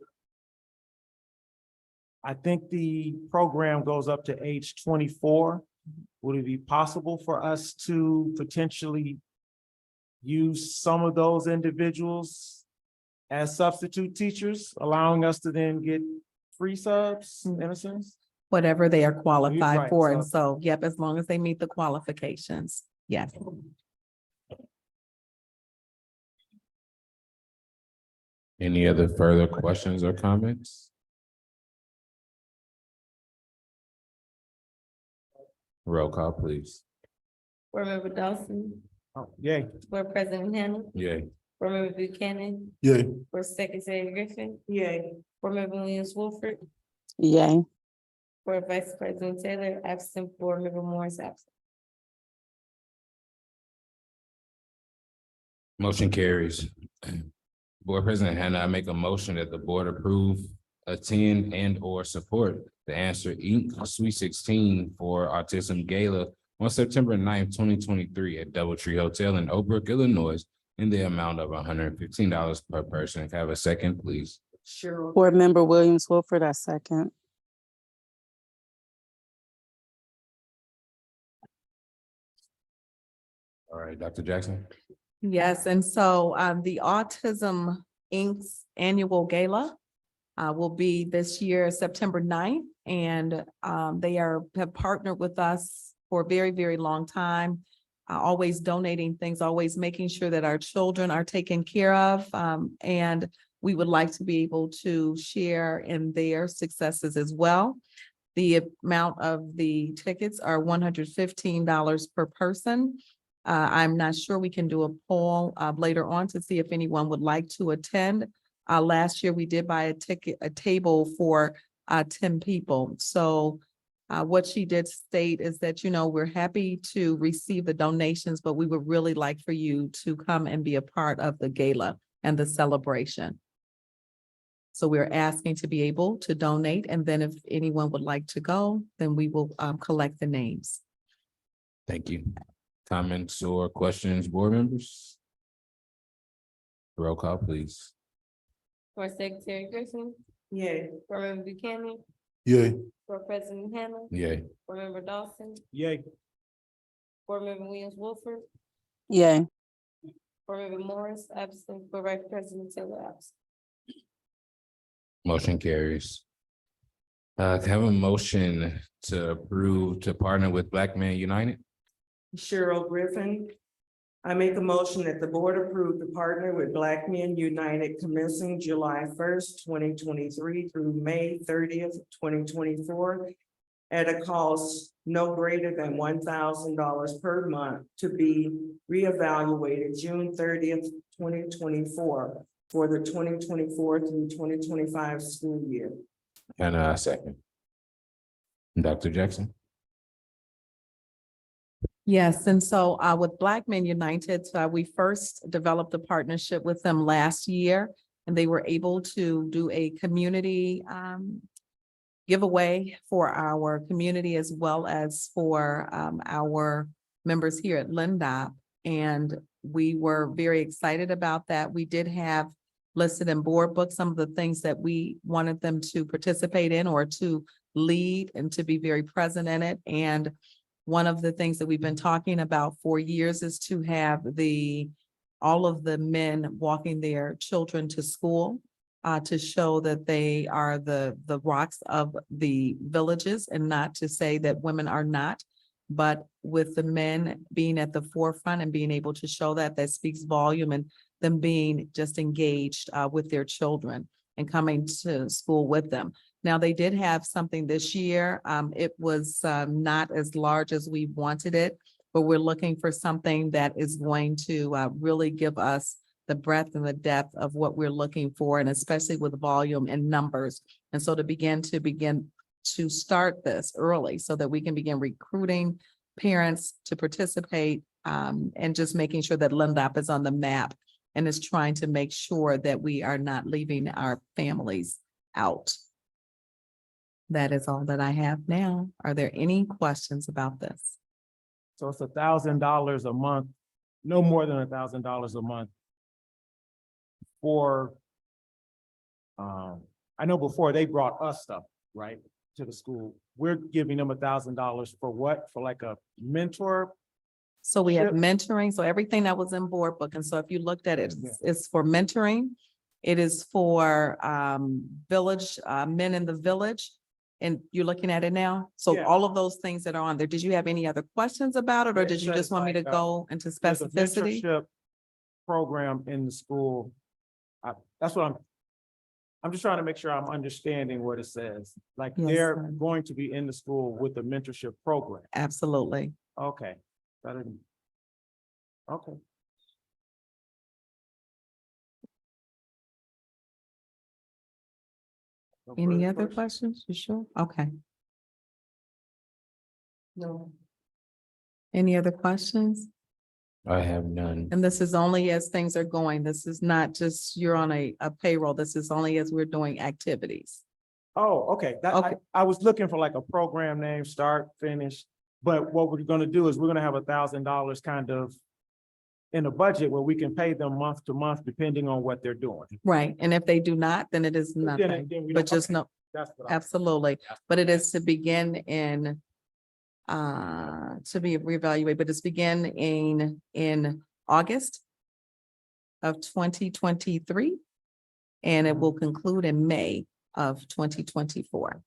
I think the program goes up to age 24. Would it be possible for us to potentially use some of those individuals as substitute teachers, allowing us to then get free subs in a sense? Whatever they are qualified Right, for, and so, yep, as long as they meet the qualifications, yes. Any other further questions or comments? Roll call, please. Board Member Dawson, Oh, yay. Board President Hannah, Yay. Board Member Buchanan, Yay. Board Secretary Griffin, Yay. Board Member Williams Wolford, Yay. Board Vice President Taylor, absent, Board Member Morris, absent. Motion carries. Board President Hannah, I make a motion that the board approve, attend, and or support the Answer Inc. Sweet 16 for Autism Gala on September 9th, 2023 at Doubletree Hotel in Oak Brook, Illinois, in the amount of $115 per person. Can I have a second, please? Cheryl. Board Member Williams Wolford, I second. All right, Dr. Jackson. Yes, and so the Autism Inc.'s annual gala will be this year, September 9th, and they have partnered with us for a very, very long time. Always donating things, always making sure that our children are taken care of. And we would like to be able to share in their successes as well. The amount of the tickets are $115 per person. I'm not sure, we can do a poll later on to see if anyone would like to attend. Last year, we did buy a table for 10 people. So what she did state is that, we're happy to receive the donations, but we would really like for you to come and be a part of the gala and the celebration. So we're asking to be able to donate, and then if anyone would like to go, then we will collect the names. Thank you. Comments or questions, board members? Roll call, please. Board Secretary Griffin, Yay. Board Member Buchanan, Yay. Board President Hannah, Yay. Board Member Dawson, Yay. Board Member Williams Wolford, Yay. Board Member Morris, absent, Board Vice President Taylor, absent. Motion carries. Can I have a motion to approve to partner with Black Men United? Cheryl Griffin. I make a motion that the board approve to partner with Black Men United commencing July 1st, 2023 through May 30th, 2024 at a cost no greater than $1,000 per month to be reevaluated June 30th, 2024 for the 2024 through 2025 school year. And a second. Dr. Jackson. Yes, and so with Black Men United, we first developed a partnership with them last year, and they were able to do a community giveaway for our community as well as for our members here at Lindop. And we were very excited about that. We did have listed in board books some of the things that we wanted them to participate in or to lead and to be very present in it. And one of the things that we've been talking about for years is to have all of the men walking their children to school to show that they are the rocks of the villages, and not to say that women are not, but with the men being at the forefront and being able to show that speaks volume, and them being just engaged with their children and coming to school with them. Now, they did have something this year. It was not as large as we wanted it, but we're looking for something that is going to really give us the breadth and the depth of what we're looking for, and especially with volume and numbers. And so to begin to start this early so that we can begin recruiting parents to participate, and just making sure that Lindop is on the map and is trying to make sure that we are not leaving our families out. That is all that I have now. Are there any questions about this? So it's $1,000 a month, no more than $1,000 a month for, I know before they brought us stuff, right, to the school. We're giving them $1,000 for what? For like a mentor? So we have Yep. mentoring, so everything that was in board book, and so if you looked at it, Yeah. it's for mentoring. It is for village, men in the village, and you're looking at it now. So Yeah. all of those things that are on there, did you have any other questions about it, or Yeah, it did you says just want me to like, go into There's a specificity? mentorship program in the school. That's what I'm just trying to make sure I'm understanding what it says. Like Yes, they're sir. going to be in the school with a mentorship program. Absolutely. Okay. That didn't. Okay. No Any further other questions? questions? You sure? Okay. No. Any other questions? I have none. And this is only as things are going. This is not just you're on a payroll. This is only as we're doing activities. Oh, okay. Okay. I was looking for like a program name, start, finish. But what we're gonna do is we're gonna have $1,000 kind of in a budget where we can pay them month to month, depending on what they're doing. Right. And if they do not, then it is Then nothing, we but don't- just okay. know, That's what I. absolutely. But it is to begin in to be reevaluated, but it's begin in August of 2023. And it will conclude in May of 2024.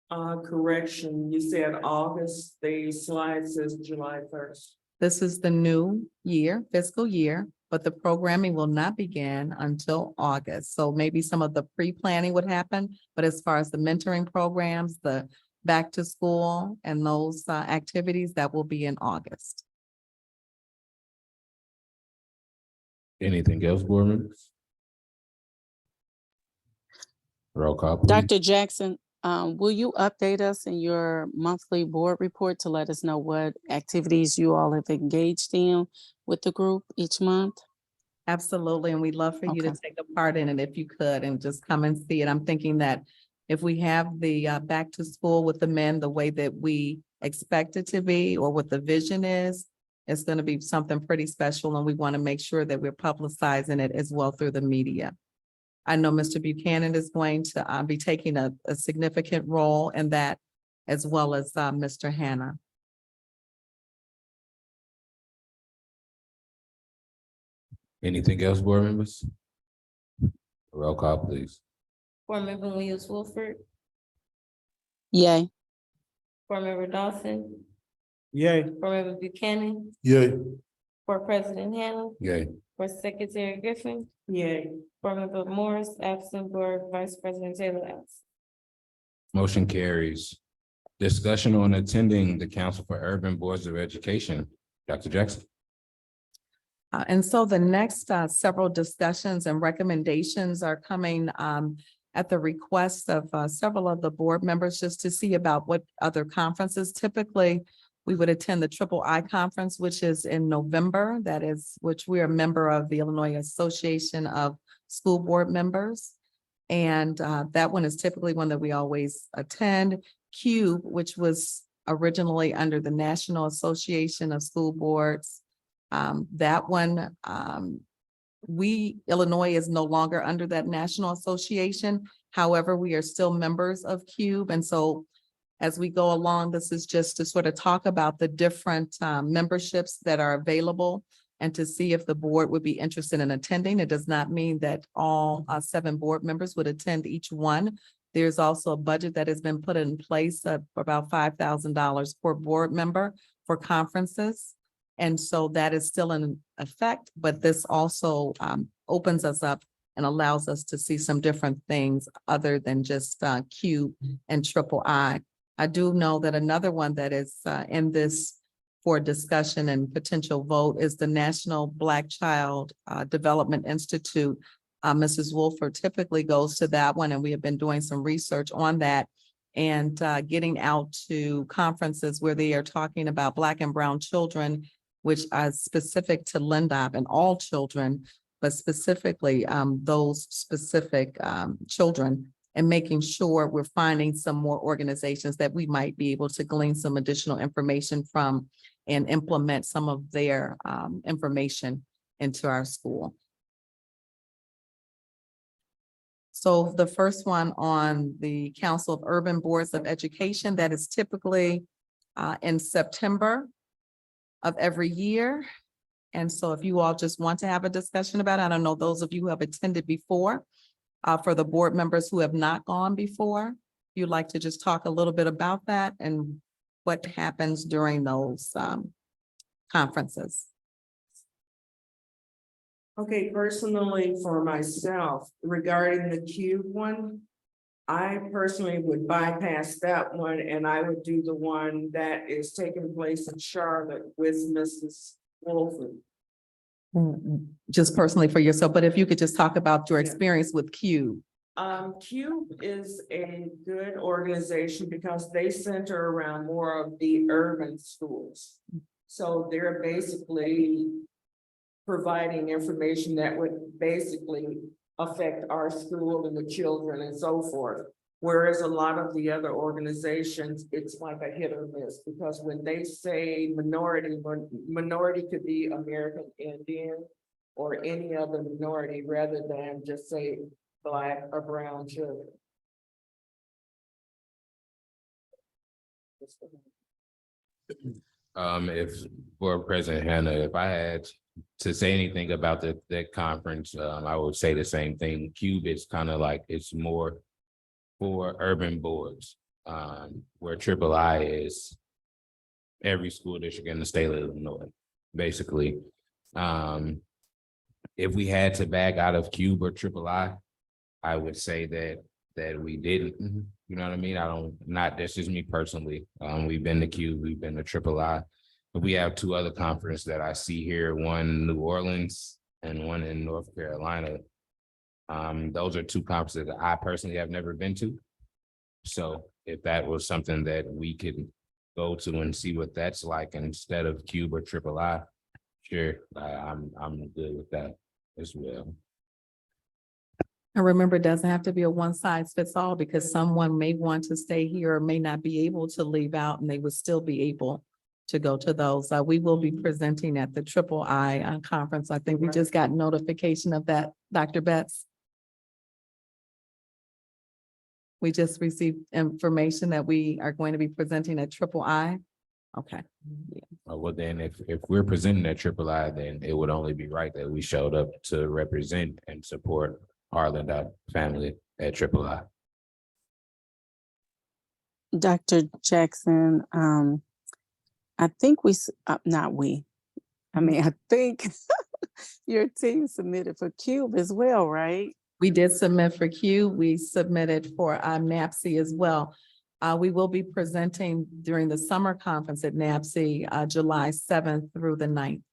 Correction, you said August, the slide says July 1st. This is the new year, fiscal year, but the programming will not begin until August. So maybe some of the pre-planning would happen, but as far as the mentoring programs, the back to school and those activities, that will be in August. Anything else, board members? Roll call, please. Dr. Jackson, will you update us in your monthly board report to let us know what activities you all have engaged in with the group each month? Absolutely, and we'd love for you to Okay. take a part in it if you could and just come and see it. I'm thinking that if we have the back to school with the men the way that we expect it to be, or what the vision is, it's going to be something pretty special, and we want to make sure that we're publicizing it as well through the media. I know Mr. Buchanan is going to be taking a significant role in that, as well as Mr. Hannah. Anything else, board members? Roll call, please. Board Member Williams Wolford, Yay. Board Member Dawson, Yay. Board Member Buchanan, Yay. Board President Hannah, Yay. Board Secretary Griffin, Yay. Board Member Morris, absent, Board Vice President Taylor absent. Motion carries. Discussion on attending the Council for Urban Boards of Education. Dr. Jackson. And so the next several discussions and recommendations are coming at the request of several of the board members, just to see about what other conferences. Typically, we would attend the Triple I Conference, which is in November. That is, which we are a member of the Illinois Association of School Board Members. And that one is typically one that we always attend. CUBE, which was originally under the National Association of School Boards. That one, Illinois is no longer under that national association. However, we are still members of CUBE. And so as we go along, this is just to sort of talk about the different memberships that are available and to see if the board would be interested in attending. It does not mean that all 7 board members would attend each one. There's also a budget that has been put in place of about $5,000 per board member for conferences. And so that is still in effect, but this also opens us up and allows us to see some different things other than just CUBE and Triple I. I do know that another one that is in this for discussion and potential vote is the National Black Child Development Institute. Mrs. Wolford typically goes to that one, and we have been doing some research on that and getting out to conferences where they are talking about Black and brown children, which are specific to Lindop and all children, but specifically those specific children, and making sure we're finding some more organizations that we might be able to glean some additional information from and implement some of their information into our school. So the first one on the Council of Urban Boards of Education, that is typically in September of every year. And so if you all just want to have a discussion about it, I don't know, those of you who have attended before, for the board members who have not gone before, you'd like to just talk a little bit about that and what happens during those conferences. Okay, personally for myself, regarding the cube one, I personally would bypass that one and I would do the one that is taking place in Charlotte with Mrs. Wolford. Just personally for yourself, but if you could just talk about your experience with Q. Cube is a good organization because they center around more of the urban schools. So they're basically providing information that would basically affect our school and the children and so forth. Whereas a lot of the other organizations, it's like a hit or miss, because when they say minority, minority could be American Indian or any other minority rather than just say Black or brown children. If for President Hannah, if I had to say anything about that conference, I would say the same thing. Cube is kind of like, it's more for urban boards, where III is every school district in the state of Illinois, basically. If we had to back out of Cube or III, I would say that we didn't. You know what I mean? This is me personally. We've been to Cube, we've been to III. But we have two other conferences that I see here, one in New Orleans and one in North Carolina. Those are two conferences that I personally have never been to. So if that was something that we could go to and see what that's like instead of Cube or III, sure, I'm good with that as well. And remember, it doesn't have to be a one size fits all, because someone may want to stay here or may not be able to leave out, and they would still be able to go to those. We will be presenting at the III conference. I think we just got notification of that, Dr. Betts. We just received information that we are going to be presenting at III. Okay. Yeah. Well, then if we're presenting at III, then it would only be right that we showed up to represent and support our Lindop family at III. Dr. Jackson, I think I think your team submitted for Cube as well, right? We did submit for Q. We submitted for NAPSI as well. We will be presenting during the summer conference at NAPSI, July 7th through the 9th.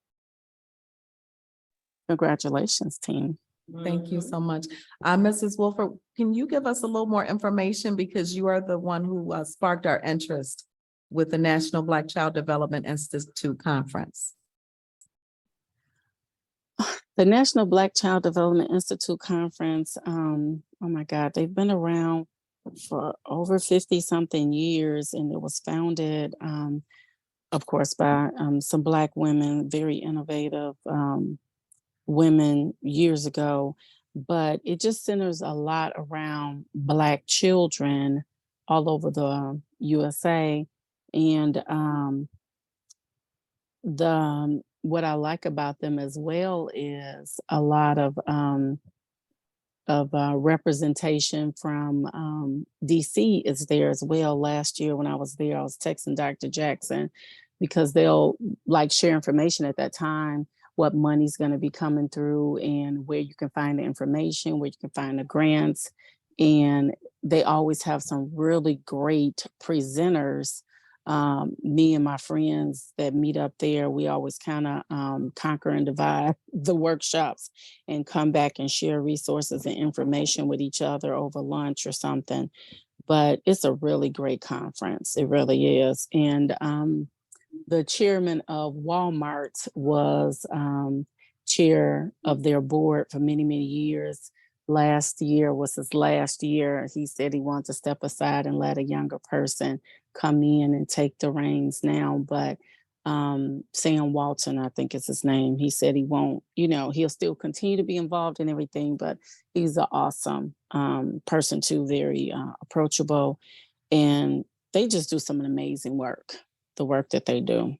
Congratulations, team. Thank you so much. Mrs. Wolford, can you give us a little more information, because you are the one who sparked our interest with the National Black Child Development Institute Conference? The National Black Child Development Institute Conference, oh my God, they've been around for over 50 something years, and it was founded, of course, by some Black women, very innovative women years ago, but it just centers a lot around Black children all over the USA. And what I like about them as well is a lot of representation from DC is there as well. Last year when I was there, I was texting Dr. Jackson, because they'll like share information at that time, what money's going to be coming through and where you can find the information, where you can find the grants. And they always have some really great presenters. Me and my friends that meet up there, we always kind of conquer and divide the workshops and come back and share resources and information with each other over lunch or something. But it's a really great conference. It really is. And the chairman of Walmart was chair of their board for many, many years. Last year was his last year. He said he wanted to step aside and let a younger person come in and take the reins now. But Sam Walton, I think is his name, he said he won't, he'll still continue to be involved in everything, but he's an awesome person too, very approachable. And they just do some amazing work, the work that they do.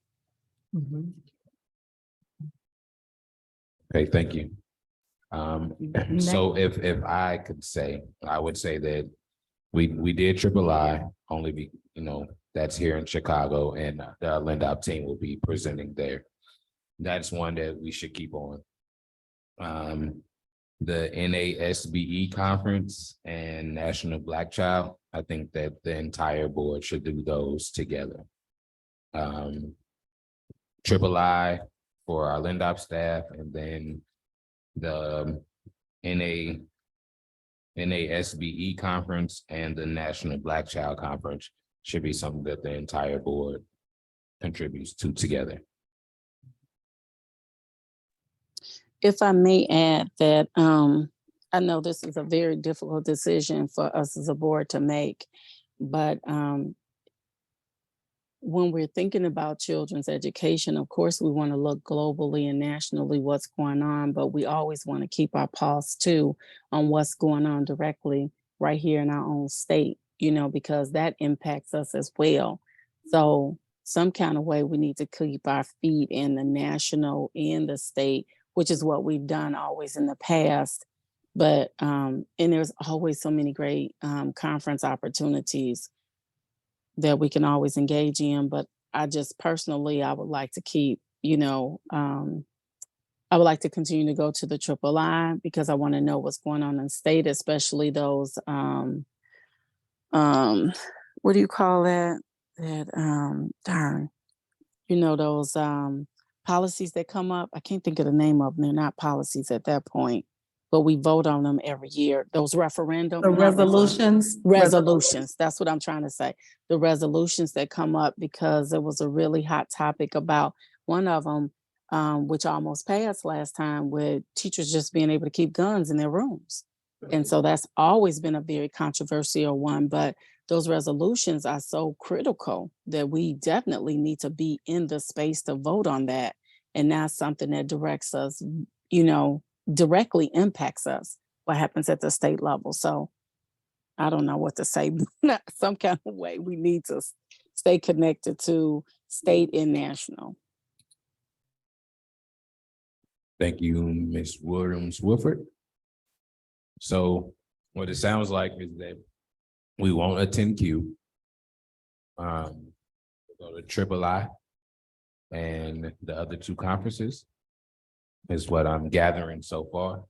Mhm. Okay, thank you. So if I could say, I would say that we did Triple I, only be, that's here in Chicago, and the Lindop team will be presenting there. That's one that we should keep on. The NASBE conference and National Black Child, I think that the entire board should do those together. Triple I for our Lindop staff, and then the NASBE conference and the National Black Child Conference should be something that the entire board contributes to together. If I may add that I know this is a very difficult decision for us as a board to make, but when we're thinking about children's education, of course, we want to look globally and nationally what's going on, but we always want to keep our pulse too on what's going on directly right here in our own state, because that impacts us as well. So some kind of way we need to keep our feet in the national and the state, which is what we've done always in the past. But, and there's always so many great conference opportunities that we can always engage in. But I just personally, I would like to keep, I would like to continue to go to the Triple I because I want to know what's going on in the state, especially those, what do you call that? Those policies that come up. I can't think of the name of them. They're not policies at that point, but we vote on them every year. Those referendum. The resolutions. Resolutions. That's what I'm trying to say. The resolutions that come up, because it was a really hot topic about one of them, which almost passed last time, with teachers just being able to keep guns in their rooms. And so that's always been a very controversial one, but those resolutions are so critical that we definitely need to be in the space to vote on that. And that's something that directs us, directly impacts us, what happens at the state level. So I don't know what to say, but some kind of way we need to stay connected to state and national. Thank you, Ms. Williams-Wilford. So what it sounds like is that we won't attend Q. We'll go to Triple I and the other two conferences is what I'm gathering so far.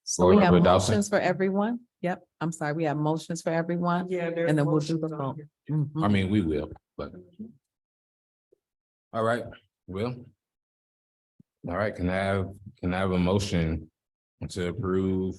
So we have Board Member Dawson? motions for everyone. Yep, I'm sorry, we have motions for everyone. Yeah, And then we'll do the vote. I mean, we will, but. All right, Will. All right, can I have a motion to approve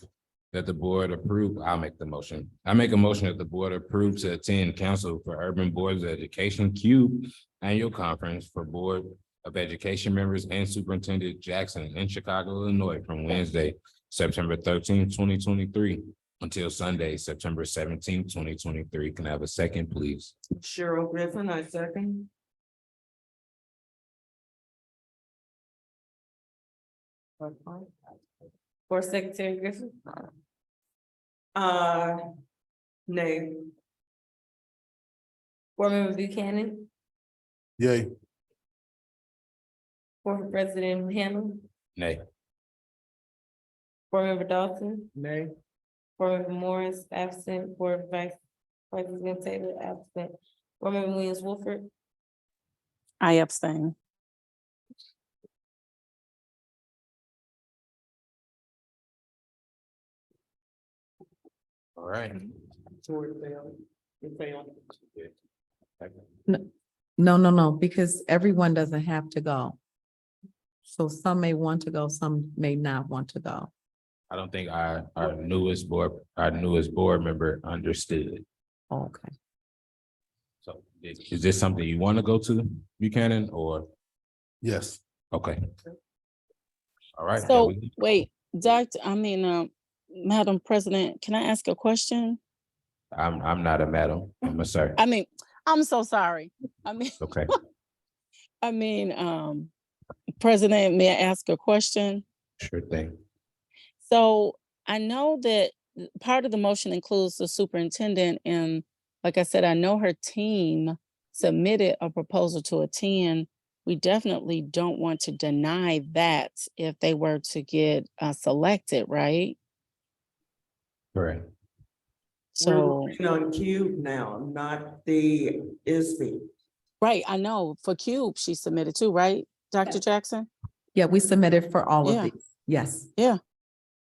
that the board approve? I'll make the motion. I make a motion that the board approve to attend Council for Urban Boards of Education Cube Annual Conference for Board of Education members and Superintendent Jackson in Chicago, Illinois, from Wednesday, September 13th, 2023 until Sunday, September 17th, 2023. Can I have a second, please? Cheryl Griffin, I second. For Secretary Griffin, Nay. Board Member Buchanan, Yay. Board President Handle, Nay. Board Member Dawson, Nay. Board Member Morris, absent, Board Vice President Taylor, absent, Board Member Williams-Wilford, I abstain. All right. George failed. He failed. No, because everyone doesn't have to go. So some may want to go, some may not want to go. I don't think our newest board member understood. Okay. So is this something you want to go to, Buchanan, or? Yes. Okay. All right. So wait, Madam President, can I ask a question? I'm not a madam, I'm a sir. I mean, I'm so sorry. Okay. President, may I ask a question? Sure thing. So I know that part of the motion includes the superintendent, and like I said, I know her team submitted a proposal to attend. We definitely don't want to deny that if they were to get selected, right? Correct. So, We're on Cube now, not the ISB. right, I know for Cube, she submitted too, right, Dr. Jackson? Yeah, we submitted for all of Yeah. these. Yes. Yeah.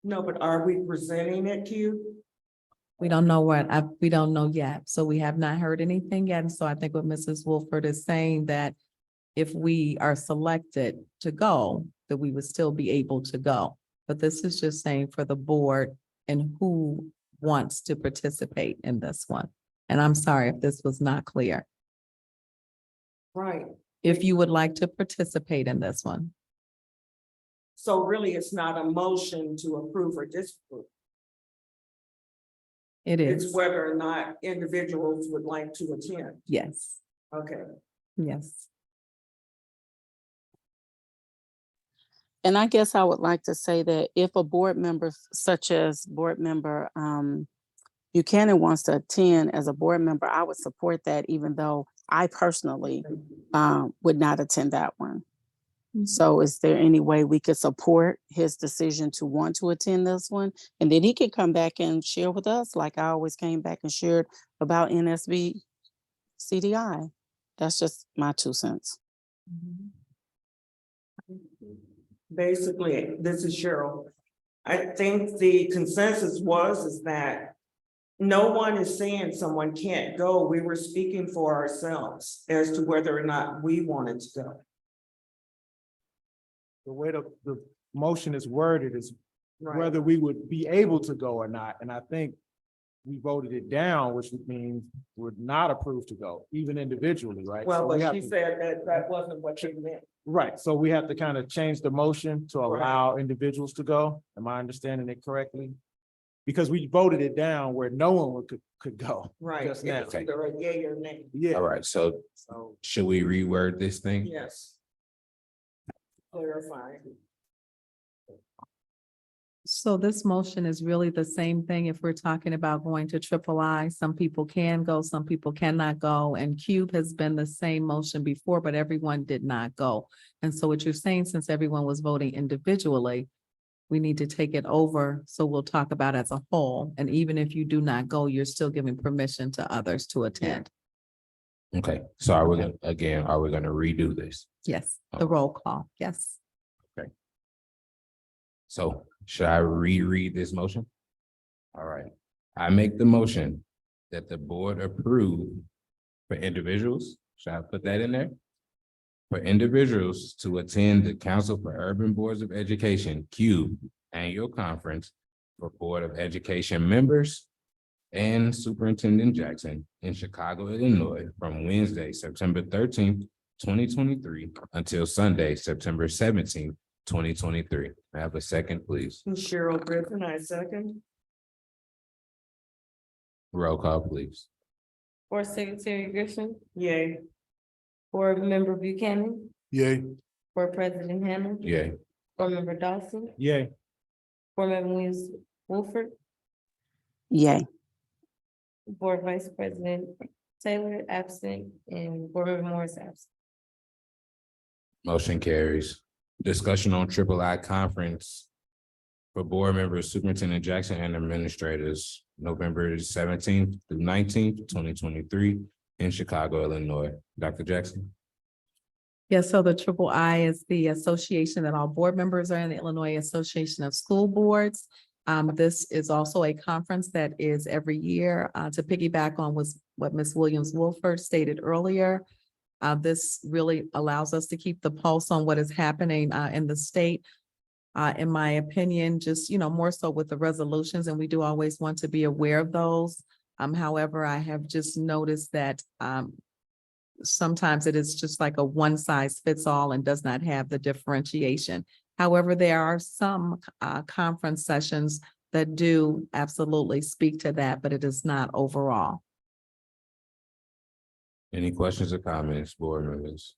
No, but are we presenting at Cube? We don't know we don't know yet. So we have not heard anything yet. And so I think what Mrs. Wolford is saying that if we are selected to go, that we would still be able to go. But this is just saying for the board and who wants to participate in this one. And I'm sorry if this was not clear. Right. If you would like to participate in this one. So really, it's not a motion to approve or disapprove. It It's is. whether or not individuals would like to attend. Yes, Okay. yes. And I guess I would like to say that if a board member such as board member Buchanan wants to attend as a board member, I would support that, even though I personally would not attend that one. So is there any way we could support his decision to want to attend this one? And then he could come back and share with us, like I always came back and shared about NSB CDI. That's just my 2 cents. Basically, this is Cheryl. I think the consensus is that no one is saying someone can't go. We were speaking for ourselves as to whether or not we wanted to go. The way the motion is worded is Right. whether we would be able to go or not. And I think we voted it down, which means we're not approved to go, even individually, right? Well, So we but have she to- said that that wasn't what she meant. Right, so we have to kind of change the motion to allow individuals to go. Am I understanding it correctly? Because we voted it down where no one could go. Right. Just It now. was either a yay or nay. Yeah. All right, so So should we reword this thing? Yes. Clarify. So this motion is really the same thing if we're talking about going to III. Some people can go, some people cannot go. And Cube has been the same motion before, but everyone did not go. And so what you're saying, since everyone was voting individually, we need to take it over. So we'll talk about as a whole. And even if you do not go, you're still giving permission to others to attend. Okay, so are we gonna redo this? Yes, the roll call. Yes. So should I reread this motion? All right, I make the motion that the board approve for individuals, should I put that in there? For individuals to attend the Council for Urban Boards of Education, CUBE Annual Conference for Board of Education members and Superintendent Jackson in Chicago, Illinois, from Wednesday, September 13th, 2023 until Sunday, September 17th, 2023. I have a second, please. Cheryl Griffin, I second. Roll call, please. Board Secretary Griffin, Yay. Board Member Buchanan, Yay. Board President Hammond. Yay. Board Member Dawson, yay. Board Member Williams Wolford, Yay. Board Vice President Taylor absent, and Board Member Morris absent. Motion carries. Discussion on III conference for board members, Superintendent Jackson and administrators, November 17th through 19th, 2023 in Chicago, Illinois. Dr. Jackson? Yes, so the III is the association that all board members are in, the Illinois Association of School Boards. This is also a conference that is every year, to piggyback on what Ms. Williams-Wolford stated earlier. This really allows us to keep the pulse on what is happening, in the state. In my opinion, just, more so with the resolutions, and we do always want to be aware of those. However, I have just noticed that, sometimes it is just like a one size fits all and does not have the differentiation. However, there are some conference sessions that do absolutely speak to that, but it is not overall. Any questions or comments, board members?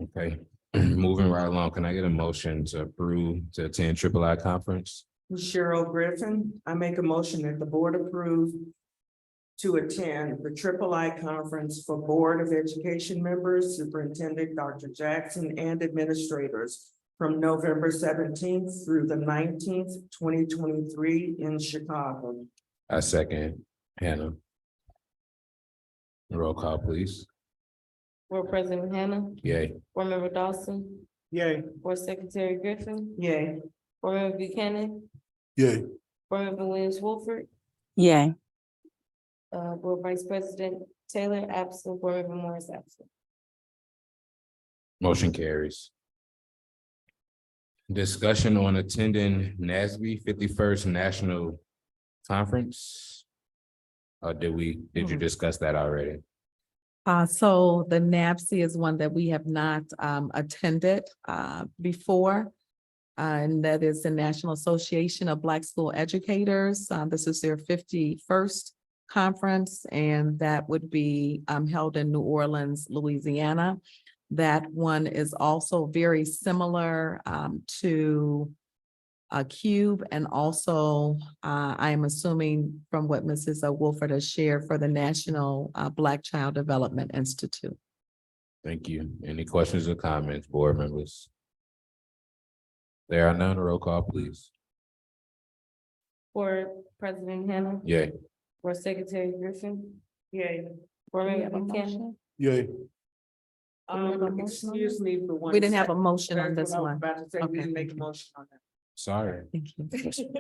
Okay, moving right along, can I get a motion to approve to attend III conference? Cheryl Griffin, I make a motion that the board approve to attend the III conference for Board of Education members, Superintendent Dr. Jackson, and administrators from November 17th through the 19th, 2023 in Chicago. I second. Hannah. Roll call, please. Board President Hannah, Yay. Board Member Dawson, Yay. Board Secretary Griffin, Yay. Board Member Buchanan, Yay. Board Member Williams-Wolford, Yay. Board Vice President Taylor absent, Board Member Morris absent. Motion carries. Discussion on attending NASB 51st National Conference. Or did you discuss that already? So the NAPSI is one that we have not attended before. And that is the National Association of Black School Educators. This is their 51st conference, and that would be held in New Orleans, Louisiana. That one is also very similar to CUBE, and also I am assuming from what Mrs. Wolford has shared, for the National Black Child Development Institute. Thank you. Any questions or comments, board members? There are none. Roll call, please. Board President Hannah, Yay. Board Secretary Griffin, Yay. Board Do we have Member a Buchanan. motion? Yay. Excuse me for one. We didn't have a second. motion on That's this what I was one. About to say, we Okay, didn't make thank a you. motion on that. Sorry. Thank you.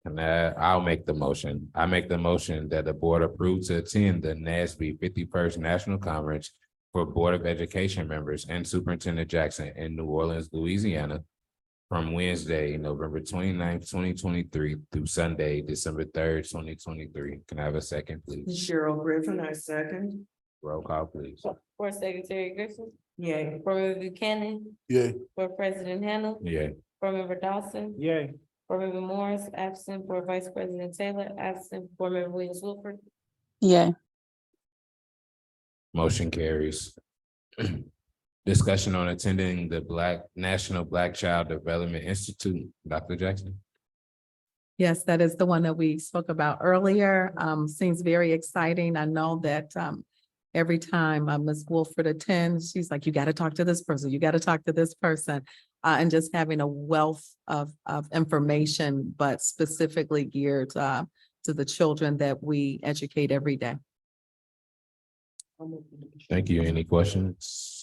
And I'll make the motion. I make the motion that the board approve to attend the NASB 51st National Conference for Board of Education members and Superintendent Jackson in New Orleans, Louisiana, from Wednesday, November 29th, 2023 through Sunday, December 3rd, 2023. Can I have a second, please? Cheryl Griffin, I second. Roll call, please. Board Secretary Griffin, Yay. Board Member Buchanan, Yay. Board President Hannah, Yeah. Board Member Dawson, Yay. Board Member Morris absent, Board Vice President Taylor absent, Board Member Williams-Wolford, Yay. Motion carries. Discussion on attending the National Black Child Development Institute. Dr. Jackson. Yes, that is the one that we spoke about earlier. Seems very exciting. I know that every time Ms. Wolford attends, she's like, you got to talk to this person, you got to talk to this person. And just having a wealth of information, but specifically geared to the children that we educate every day. Thank you. Any questions?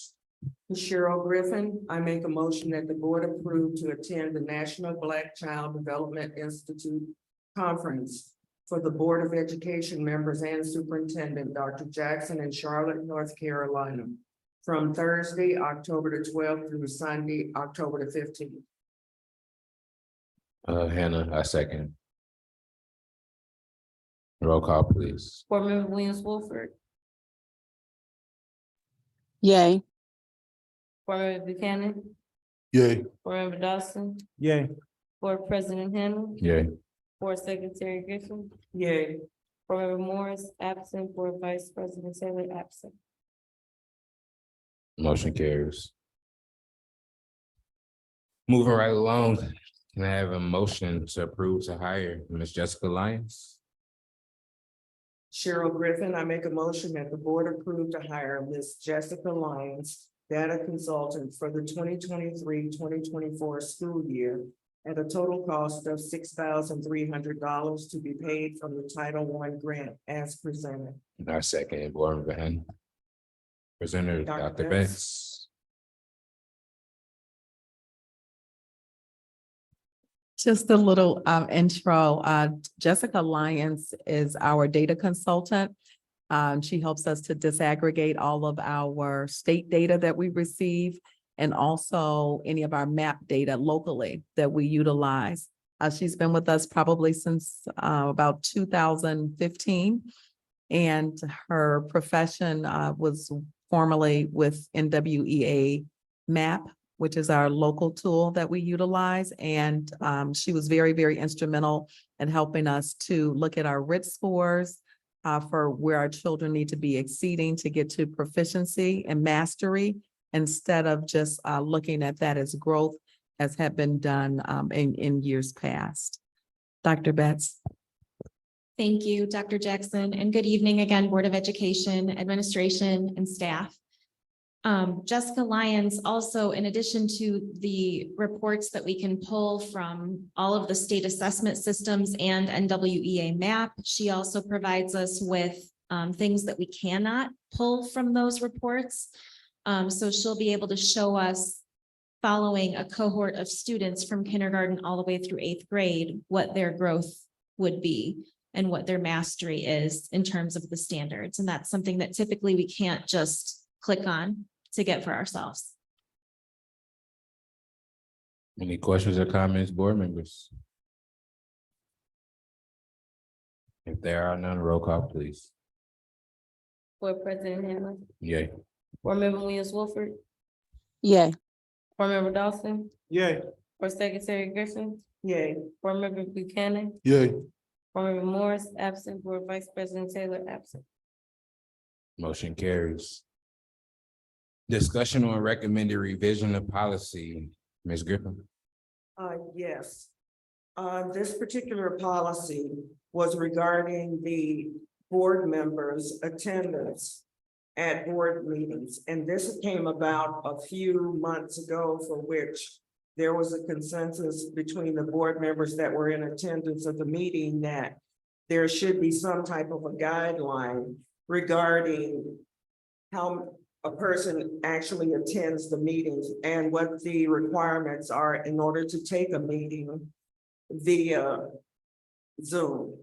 Cheryl Griffin, I make a motion that the board approve to attend the National Black Child Development Institute Conference for the Board of Education members and Superintendent Dr. Jackson in Charlotte, North Carolina, from Thursday, October the 12th through Sunday, October the 15th. Hannah, I second. Roll call, please. Board Member Williams-Wolford, Yay. Board Member Buchanan, Yay. Board Member Dawson, Yay. Board President Hannah, Yeah. Board Secretary Griffin, Yay. Board Member Morris absent, Board Vice President Taylor absent. Motion carries. Moving right along, can I have a motion to approve to hire Ms. Jessica Lyons? Cheryl Griffin, I make a motion that the board approve to hire Ms. Jessica Lyons, data consultant for the 2023-2024 school year at a total cost of $6,300 to be paid from the Title I grant as presented. Our second, board member Henn. Presenter, Dr. Dr. Betts. Betts. Just a little intro. Jessica Lyons is our data consultant. She helps us to disaggregate all of our state data that we receive and also any of our map data locally that we utilize. She's been with us probably since about 2015. And her profession was formerly with NWEA MAP, which is our local tool that we utilize. And she was very, very instrumental in helping us to look at our RIT scores for where our children need to be exceeding to get to proficiency and mastery, instead of just looking at that as growth as had been done in years past. Dr. Betts. Thank you, Dr. Jackson, and good evening again, Board of Education, Administration, and staff. Jessica Lyons also, in addition to the reports that we can pull from all of the state assessment systems and NWEA MAP, she also provides us with things that we cannot pull from those reports. So she'll be able to show us, following a cohort of students from kindergarten all the way through 8th grade, what their growth would be and what their mastery is in terms of the standards. And that's something that typically we can't just click on to get for ourselves. Any questions or comments, board members? If there are none, roll call, please. Board President Hannah, Yay. Board Member Williams-Wolford, Yay. Board Member Dawson, Yay. Board Secretary Griffin, Yay. Board Member Buchanan, Yay. Board Member Morris, absent, Board Vice President Taylor, absent. Motion carries. Discussion on recommended revision of policy. Ms. Griffin. Yes. This particular policy was regarding the board members' attendance at board meetings. And this came about a few months ago, for which there was a consensus between the board members that were in attendance of the meeting that there should be some type of a guideline regarding how a person actually attends the meetings and what the requirements are in order to take a meeting via Zoom.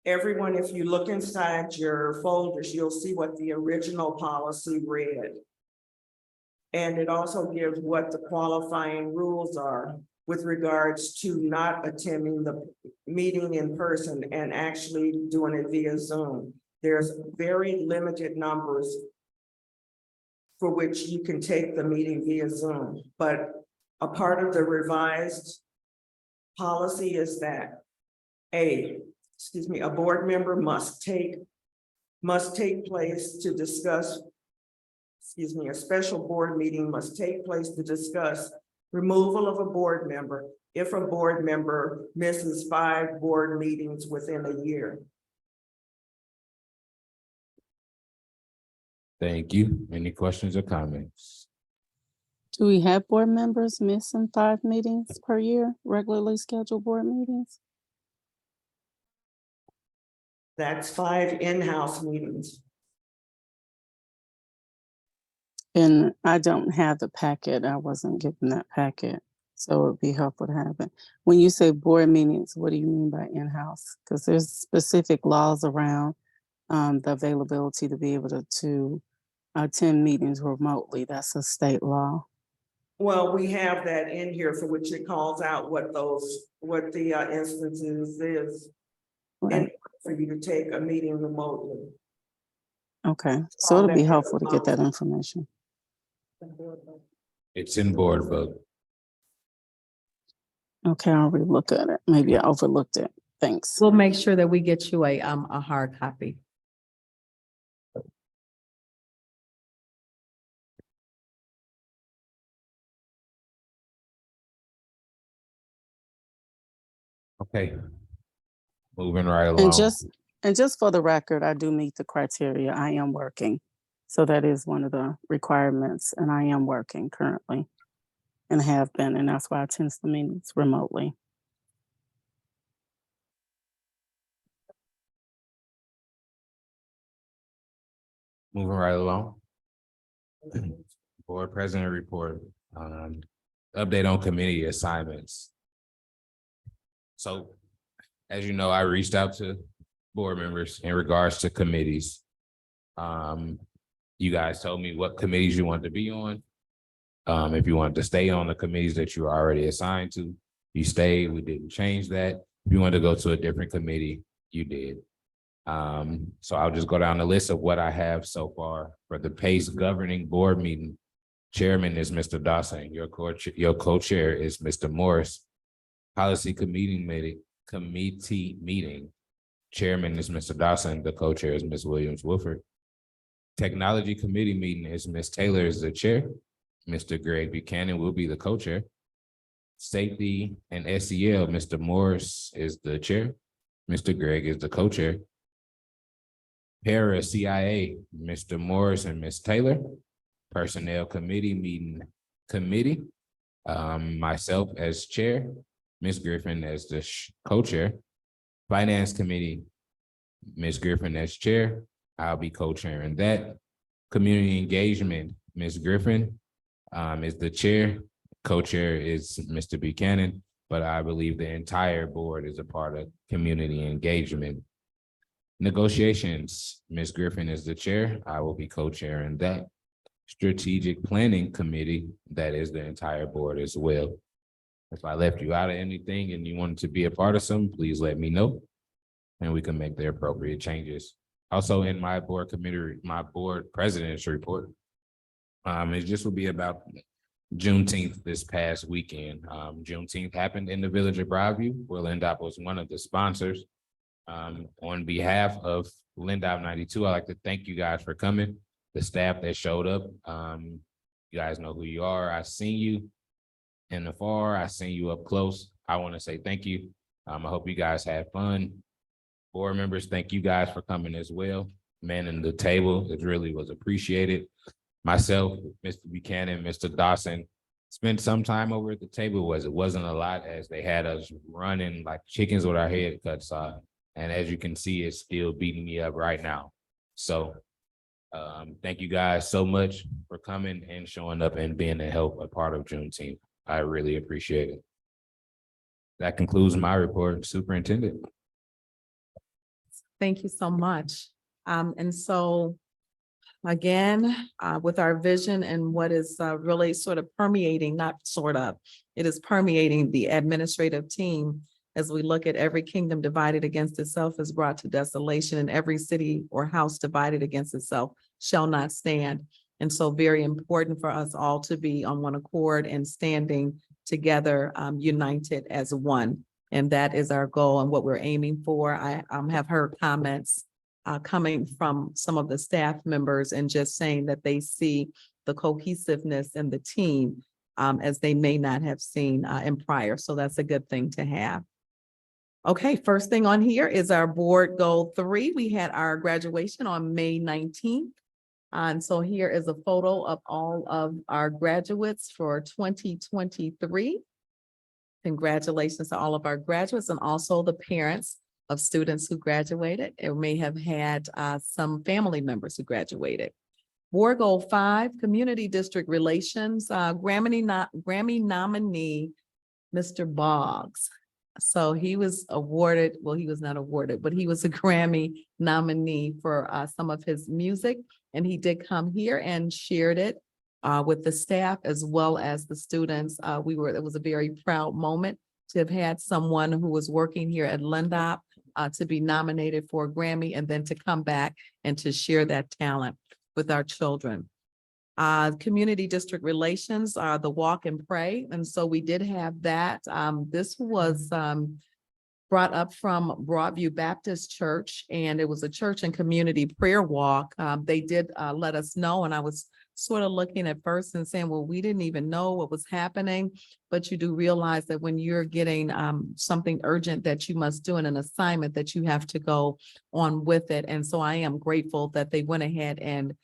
Everyone, if you look inside your folders, you'll see what the original policy read. And it also gives what the qualifying rules are with regards to not attending the meeting in person and actually doing it via Zoom. There's very limited numbers for which you can take the meeting via Zoom, but a part of the revised policy is that a board member must take place to discuss, a special board meeting must take place to discuss removal of a board member if a board member misses 5 board meetings within a year. Thank you. Any questions or comments? Do we have board members missing 5 meetings per year, regularly scheduled board meetings? That's 5 in-house meetings. And I don't have the packet. I wasn't given that packet. So it would be helpful to have it. When you say board meetings, what do you mean by in-house? Because there's specific laws around the availability to be able to attend meetings remotely. That's a state law. Well, we have that in here for which it calls out what the instances is. Right. And for you to take a meeting remotely. Okay, so it'll be helpful to get that information. It's in board book. Okay, I'll relook at it. Maybe I overlooked it. Thanks. We'll make sure that we get you a hard copy. Okay. Moving right along. And just for the record, I do meet the criteria. I am working. So that is one of the requirements, and I am working currently and have been, and that's why I attend the meetings remotely. Moving right along. Board President report. update on committee assignments. So, as you know, I reached out to board members in regards to committees. You guys told me what committees you wanted to be on. If you wanted to stay on the committees that you were already assigned to, you stayed. We didn't change that. If you wanted to go to a different committee, you did. So I'll just go down the list of what I have so far for the PACE governing board meeting. Chairman is Mr. Dawson. Your co-chair is Mr. Morris. Policy committee meeting. Chairman is Mr. Dawson. The co-chair is Ms. Williams-Wolford. Technology committee meeting is Ms. Taylor is the chair. Mr. Greg Buchanan will be the co-chair. Safety and SEL, Mr. Morris is the chair. Mr. Greg is the co-chair. Para CIA, Mr. Morris and Ms. Taylor. Personnel committee committee. Myself as chair, Ms. Griffin as the co-chair. Finance committee, Ms. Griffin as chair. I'll be co-chairing that. Community engagement, Ms. Griffin is the chair. Co-chair is Mr. Buchanan, but I believe the entire board is a part of community engagement. Negotiations, Ms. Griffin is the chair. I will be co-chairing that. Strategic planning committee, that is the entire board as well. If I left you out of anything and you wanted to be a part of something, please let me know and we can make the appropriate changes. Also in my board committee, my board president's report, it just will be about Juneteenth this past weekend. Juneteenth happened in the village of Broadview, where Lindop was one of the sponsors. On behalf of Lindop 92, I'd like to thank you guys for coming. The staff that showed up, you guys know who you are. I seen you in the far, I seen you up close. I want to say thank you. I hope you guys had fun. Board members, thank you guys for coming as well. Manning the table, it really was appreciated. Myself, Mr. Buchanan, Mr. Dawson, spent some time over at the table. It wasn't a lot, as they had us running like chickens with our head cuts off. And as you can see, it's still beating me up right now. So thank you guys so much for coming and showing up and being a part of Juneteenth. I really appreciate it. That concludes my report, Superintendent. Thank you so much. And so again, with our vision and what is really sort of permeating, not sort of, it is permeating the administrative team as we look at every kingdom divided against itself is brought to desolation, and every city or house divided against itself shall not stand. And so very important for us all to be on one accord and standing together, united as one. And that is our goal and what we're aiming for. I have heard comments coming from some of the staff members and just saying that they see the cohesiveness in the team as they may not have seen in prior. So that's a good thing to have. Okay, first thing on here is our board goal 3. We had our graduation on May 19th. And so here is a photo of all of our graduates for 2023. Congratulations to all of our graduates and also the parents of students who graduated. It may have had some family members who graduated. Board Goal 5, Community District Relations, Grammy nominee, Mr. Boggs. So he was awarded, well, he was not awarded, but he was a Grammy nominee for some of his music. And he did come here and shared it with the staff as well as the students. It was a very proud moment to have had someone who was working here at Lindop to be nominated for a Grammy and then to come back and to share that talent with our children. Community district relations, the walk and pray. And so we did have that. This was brought up from Broadview Baptist Church, and it was a church and community prayer walk. They did let us know, and I was sort of looking at first and saying, well, we didn't even know what was happening, but you do realize that when you're getting something urgent that you must do in an assignment, that you have to go on with it. And so I am grateful that they went ahead and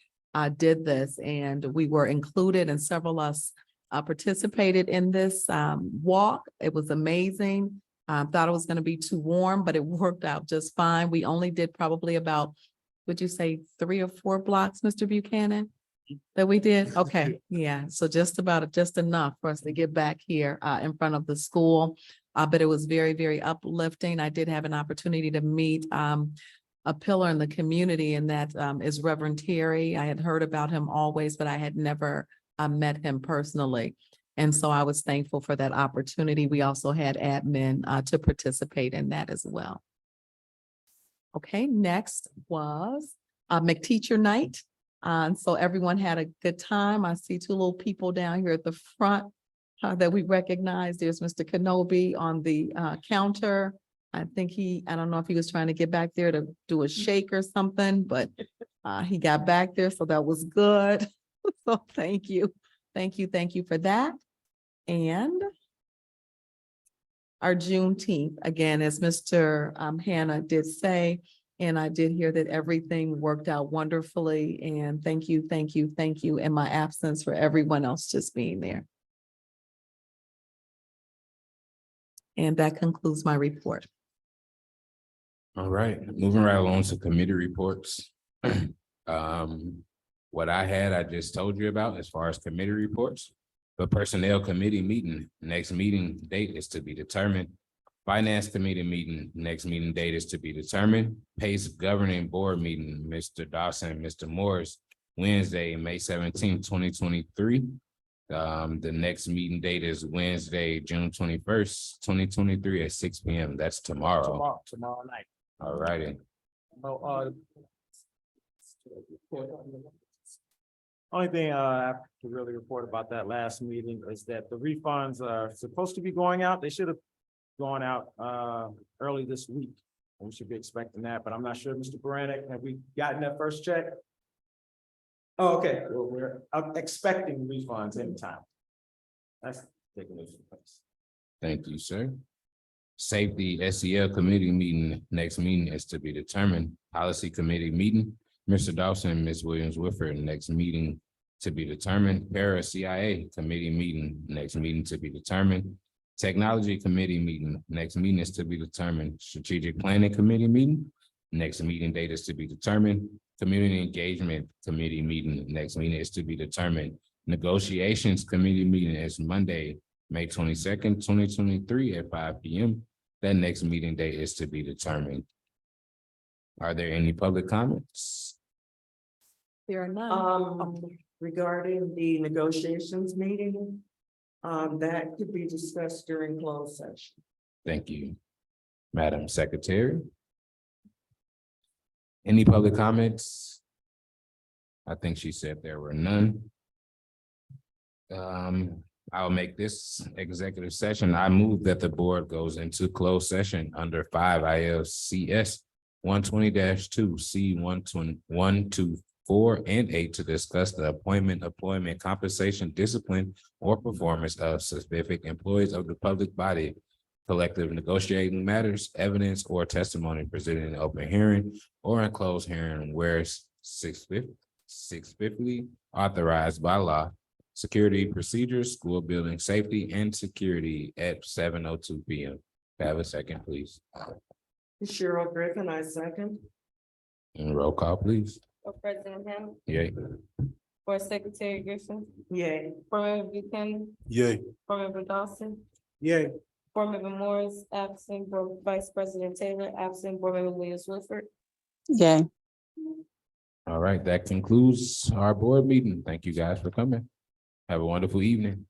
did this, and we were included, and several of us participated in this walk. It was amazing. Thought it was going to be too warm, but it worked out just fine. We only did probably about, would you say 3 or 4 blocks, Mr. Buchanan? That we did? Okay, yeah, so just enough for us to get back here in front of the school. But it was very, very uplifting. I did have an opportunity to meet a pillar in the community, and that is Reverend Terry. I had heard about him always, but I had never met him personally. And so I was thankful for that opportunity. We also had admin to participate in that as well. Okay, next was McTeacher Night. And so everyone had a good time. I see two little people down here at the front that we recognize. There's Mr. Kenobi on the counter. I think I don't know if he was trying to get back there to do a shake or something, but he got back there, so that was good. So thank you. Thank you for that. And our Juneteenth, again, as Mr. Hannah did say, and I did hear that everything worked out wonderfully, and thank you in my absence for everyone else just being there. And that concludes my report. All right, moving right along to committee reports. What I just told you about as far as committee reports. The personnel committee meeting, next meeting date is to be determined. Finance committee meeting, next meeting date is to be determined. PACE governing board meeting, Mr. Dawson, Mr. Morris, Wednesday, May 17th, 2023. The next meeting date is Wednesday, June 21st, 2023 at 6 p.m. That's tomorrow. Tomorrow night. All righty. Only thing I have to really report about that last meeting is that the refunds are supposed to be going out. They should have gone out early this week. We should be expecting that, but I'm not sure, Mr. Baranik, have we gotten that first check? Oh, okay, well, we're expecting refunds anytime. That's taking this place. Thank you, sir. Safety SEL committee meeting, next meeting is to be determined. Policy committee meeting, Mr. Dawson and Ms. Williams-Whitford, next meeting to be determined. Para CIA committee meeting, next meeting to be determined. Technology committee meeting, next meeting is to be determined. Strategic planning committee meeting, next meeting date is to be determined. Community engagement committee meeting, next meeting is to be determined. Negotiations committee meeting is Monday, May 22nd, 2023 at 5 p.m. That next meeting date is to be determined. Are there any public comments? There are none. Regarding the negotiations meeting, that could be discussed during closed session. Thank you, Madam Secretary. Any public comments? I think she said there were none. I'll make this executive session. I move that the board goes into closed session under 5 ILCS 120-2 C 124 and 8 to discuss the appointment, employment, compensation, discipline, or performance of specific employees of the public body, collective negotiating matters, evidence, or testimony presented in open hearing or in closed hearing where 650 authorized by law. Security procedures, school building safety and security at 7:02 p.m. Have a second, please. Cheryl Griffin, I second. And roll call, please. For President Hannah, Yay. for Secretary Griffin, Yay. for Member Buchanan, Yay. for Member Dawson, Yay. Board Member Morris, absent, Board Vice President Taylor, absent, Board Member Williams-Wilford. Yay. All right, that concludes our board meeting. Thank you guys for coming. Have a wonderful evening.